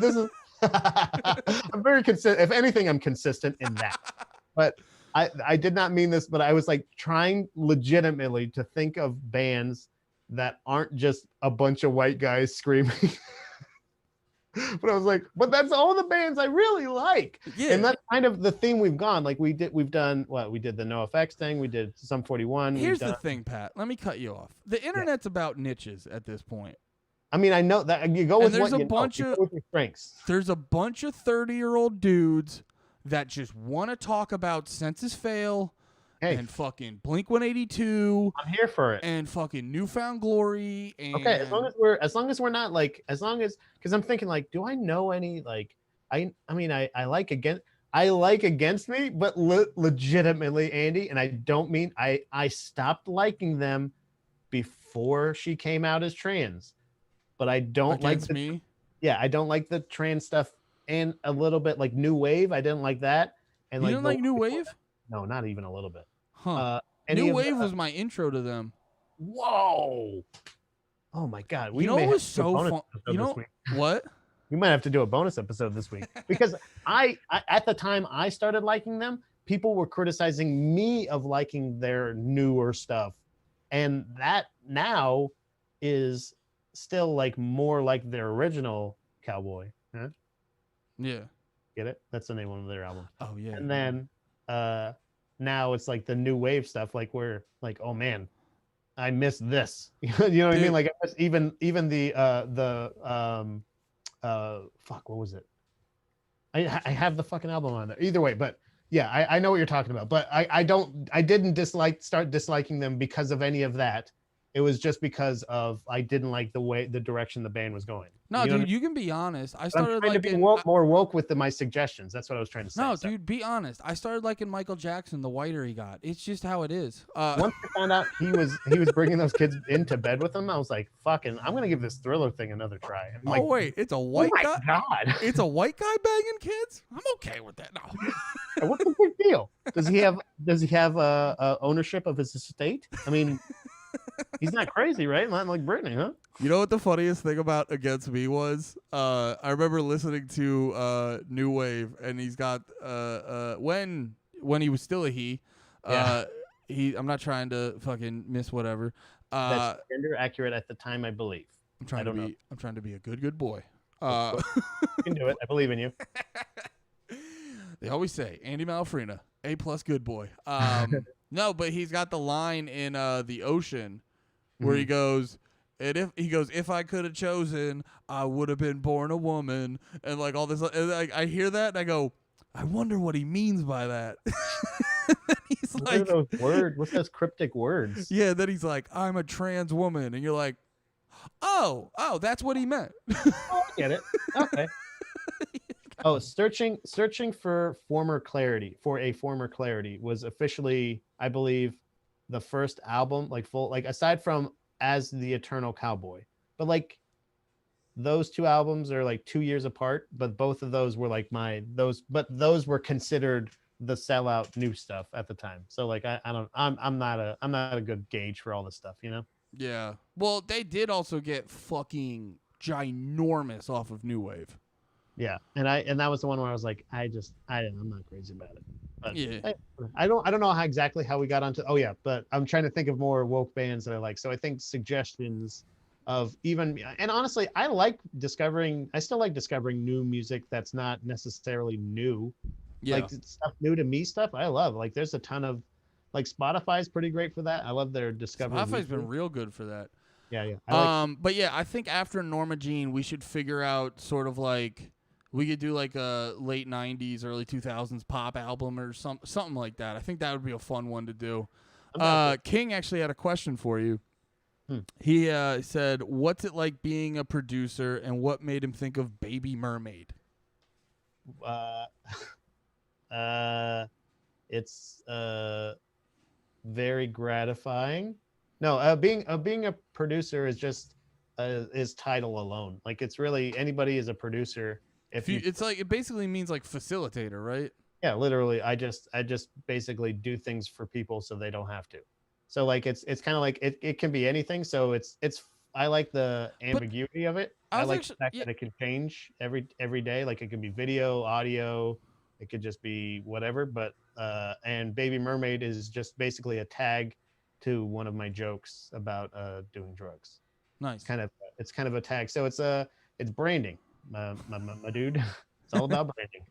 this is. I'm very consistent. If anything, I'm consistent in that. But I did not mean this. But I was like trying legitimately to think of bands that aren't just a bunch of white guys screaming. But I was like, but that's all the bands I really like. Yeah. And that's kind of the theme we've gone. Like we did the NoFX thing. We did Sum 41. Here's the thing, Pat. Let me cut you off. The internet's about niches at this point. I mean, I know that you go with what you know. You go with your strengths. There's a bunch of 30-year-old dudes that just want to talk about Census Fail. And fucking Blink-182. I'm here for it. And fucking Newfound Glory. And okay, as long as we're not like, because I'm thinking like, do I know any like, I like Against Me, but legitimately, Andy, and I don't mean I stopped liking them before she came out as trans, but I don't Against Me. Yeah, I don't like the trans stuff, and a little bit like New Wave. I didn't like that. And you didn't like New Wave? No, not even a little bit. Huh. New Wave was my intro to them. Whoa. Oh my God. It was so fun. You know what? We might have to do a bonus episode this week because I at the time I started liking them, people were criticizing me of liking their newer stuff. And that now is still like more like their original Cowboy. Huh? Yeah. Get it? That's the name of their album. Oh yeah. And then now it's like the new wave stuff, like we're like, oh man, I miss this. You know what I mean? Like I miss even the fuck, what was it? I have the fucking album on there. Either way, but yeah, I know what you're talking about. But I didn't start disliking them because of any of that. It was just because of I didn't like the direction the band was going. No, You know what I dude, mean? you can be honest. I But I'm started trying to be liking. more woke with my suggestions. That's what I was trying to say. No, So dude, be honest. I started liking Michael Jackson the whiter he got. It's just how it is. once I found out he was bringing those kids into bed with him, I was like, "Fucking, I'm gonna give this Thriller thing another try." And I'm like, oh wait, it's a oh white my guy. god, It's a white guy banging kids. I'm okay with that. No. what's the big deal? Does he have ownership of his estate? I mean, he's not crazy, right? Not like Britney, huh? You know what the funniest thing about Against Me was? I remember listening to New Wave, and he's got when he was still a he. Yeah. I'm not trying to fucking miss whatever. That's gender accurate at the time, I believe. I'm trying to be a good boy. You can do it. I believe in you. They always say Andy Malfrina, A+ good boy. No, but he's got the line in The Ocean where he goes, if I could have chosen, I would have been born a woman, and like all this. And I hear that and I go, I wonder what he means by that. He's What like, are those words? What's those cryptic words? yeah. Then he's like, I'm a trans woman, and you're like, oh, that's what he meant. Oh, I get it. Okay. Oh, searching for a former clarity was officially, I believe, the first album, like full, like aside from As the Eternal Cowboy, but like those two albums are like 2 years apart, but both of those were like those were considered the sellout new stuff at the time. So like I'm not a good gauge for all this stuff, you know? Yeah. Well, they did also get fucking ginormous off of New Wave. Yeah, and that was the one where I was like, I'm not crazy about it. But yeah, I don't know exactly how we got onto. Oh yeah, but I'm trying to think of more woke bands that I like. So I think suggestions of even, and honestly, I still like discovering new music that's not necessarily new. yeah. Like stuff new to me stuff I love. Like there's a ton of, like Spotify is pretty great for that. I love their discovery. Spotify's been real good for that. Yeah. But yeah, I think after Norma Jean, we should figure out sort of like. We could do like a late 90s, early 2000s pop album or something like that. I think that would be a fun one to do. King actually had a question for you. He said, what's it like being a producer, and what made him think of Baby Mermaid? It's very gratifying. No, being a producer is just is title alone. Like it's really anybody is a producer. It's like it basically means like facilitator, right? Yeah, literally. I just basically do things for people so they don't have to. So like it's kind of like it can be anything. So it's I like the ambiguity of it. I like the fact that it can change every day. Like it could be video, audio, it could just be whatever. But and Baby Mermaid is just basically a tag to one of my jokes about doing drugs. Nice. It's kind of a tag. So it's branding. My dude. It's all about branding.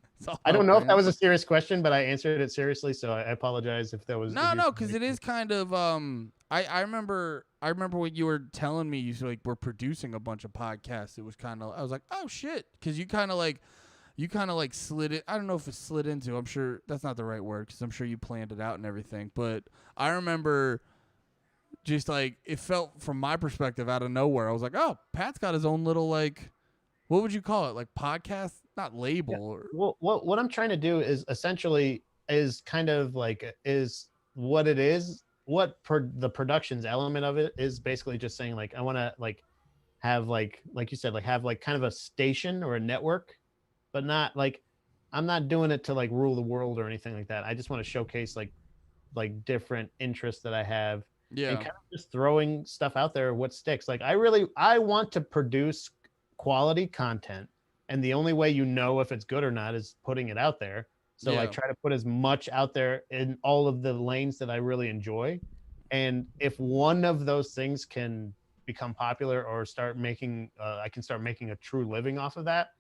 I don't know if that was a serious question, but I answered it seriously, so I apologize if that was no, because it is kind of I remember when you were telling me you like were producing a bunch of podcasts. It was kind of I was like, oh shit, because you kind of like slid it. I don't know if it slid into. I'm sure that's not the right word because I'm sure you planned it out and everything. But I remember just like it felt from my perspective out of nowhere. I was like, oh, Pat's got his own little like. What would you call it? Like podcast, not label. Yeah. Well, what I'm trying to do is essentially is kind of like is what it is. The productions element of it is basically just saying like I want to like have like you said like have like kind of a station or a network, but not like I'm not doing it to like rule the world or anything like that. I just want to showcase like different interests that I have. Yeah. And kind of just throwing stuff out there. What sticks? Like I want to produce quality content, and the only way you know if it's good or not is putting it out there. So I try to put as much out there in all of the lanes that I really enjoy, and if one of those things can become popular or start making I can start making a true living off of that,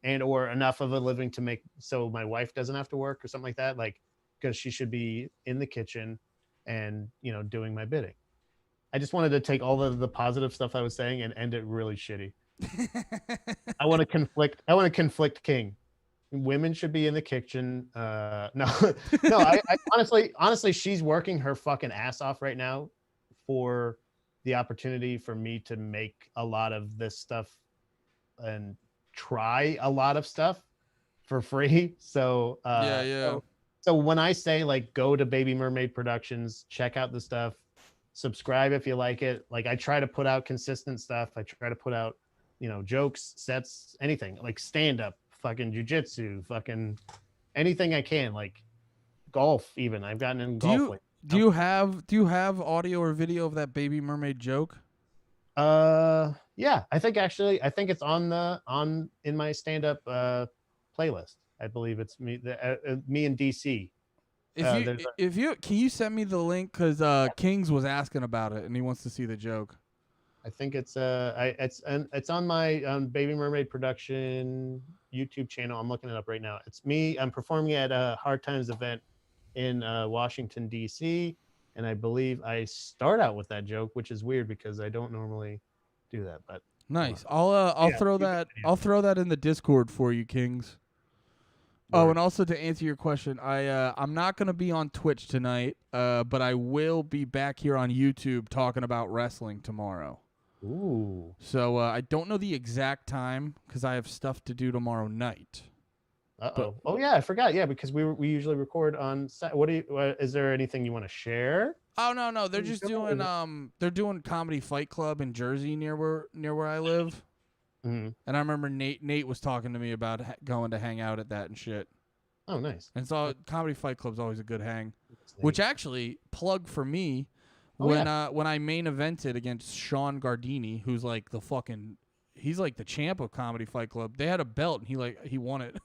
and or enough of a living to make so my wife doesn't have to work or something like that, like because she should be in the kitchen and doing my bidding. I just wanted to take all of the positive stuff I was saying and end it really shitty. I want to conflict King. Women should be in the kitchen. No, I honestly, she's working her fucking ass off right now for the opportunity for me to make a lot of this stuff and try a lot of stuff for free. So Yeah. so when I say like go to Baby Mermaid Productions, check out the stuff, subscribe if you like it. Like I try to put out consistent stuff. I try to put out, jokes, sets, anything like stand up, fucking jujitsu, fucking anything I can, like golf even. I've gotten in golf. Do you have audio or video of that Baby Mermaid joke? Yeah, I think it's in my stand up playlist. I believe it's me and DC. If you can you send me the link, because Kings was asking about it and he wants to see the joke. I think it's it's on my Baby Mermaid Production YouTube channel. I'm looking it up right now. It's me. I'm performing at a Hard Times event in Washington D.C. and I believe I start out with that joke, which is weird because I don't normally do that. But nice. I'll throw that in the Discord for you, Kings. Oh, and also to answer your question, I'm not gonna be on Twitch tonight, but I will be back here on YouTube talking about wrestling tomorrow. Ooh. So I don't know the exact time because I have stuff to do tomorrow night. Oh yeah, I forgot. Yeah, because we usually record on. Is there anything you want to share? Oh no, they're just doing Comedy Fight Club in Jersey near where I live. Mm-hmm. And I remember Nate was talking to me about going to hang out at that and shit. Oh, nice. And so Comedy Fight Club's always a good hang. Which actually, plug for me, when I main evented against Sean Gardini, who's like he's like the champ of Comedy Fight Club. They had a belt and he won it.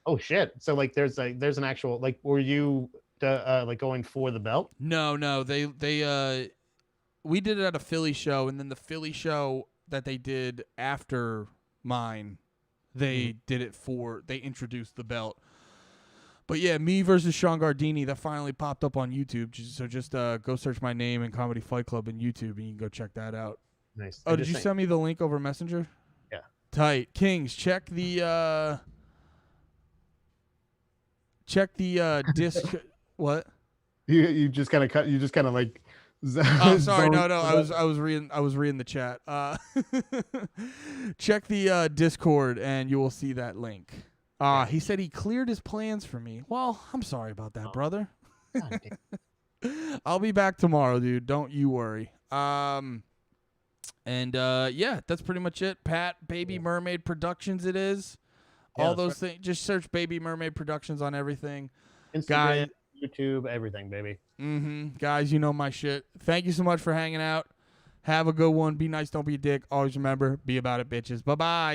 Oh shit! So like there's an actual, like, were you like going for the belt? No, they we did it at a Philly show, and then the Philly show that they did after mine, they introduced the belt. But yeah, me versus Sean Gardini, that finally popped up on YouTube. So just go search my name and Comedy Fight Club in YouTube, and you can go check that out. Nice. Oh, did you send me the link over Messenger? Yeah. Tight. Kings, check the disc. What? You just kind of cut. You just kind of like. Oh, sorry. No. I was reading the chat. Check the Discord and you will see that link. He said he cleared his plans for me. Well, I'm sorry about that, brother. I'll be back tomorrow, dude. Don't you worry. Yeah, that's pretty much it. Pat, Baby Mermaid Productions it is. All those things. Just search Baby Mermaid Productions on everything. Instagram, guys, YouTube, everything, baby. Guys, you know my shit. Thank you so much for hanging out. Have a good one. Be nice, don't be a dick. Always remember, be about it, bitches. Bye-bye.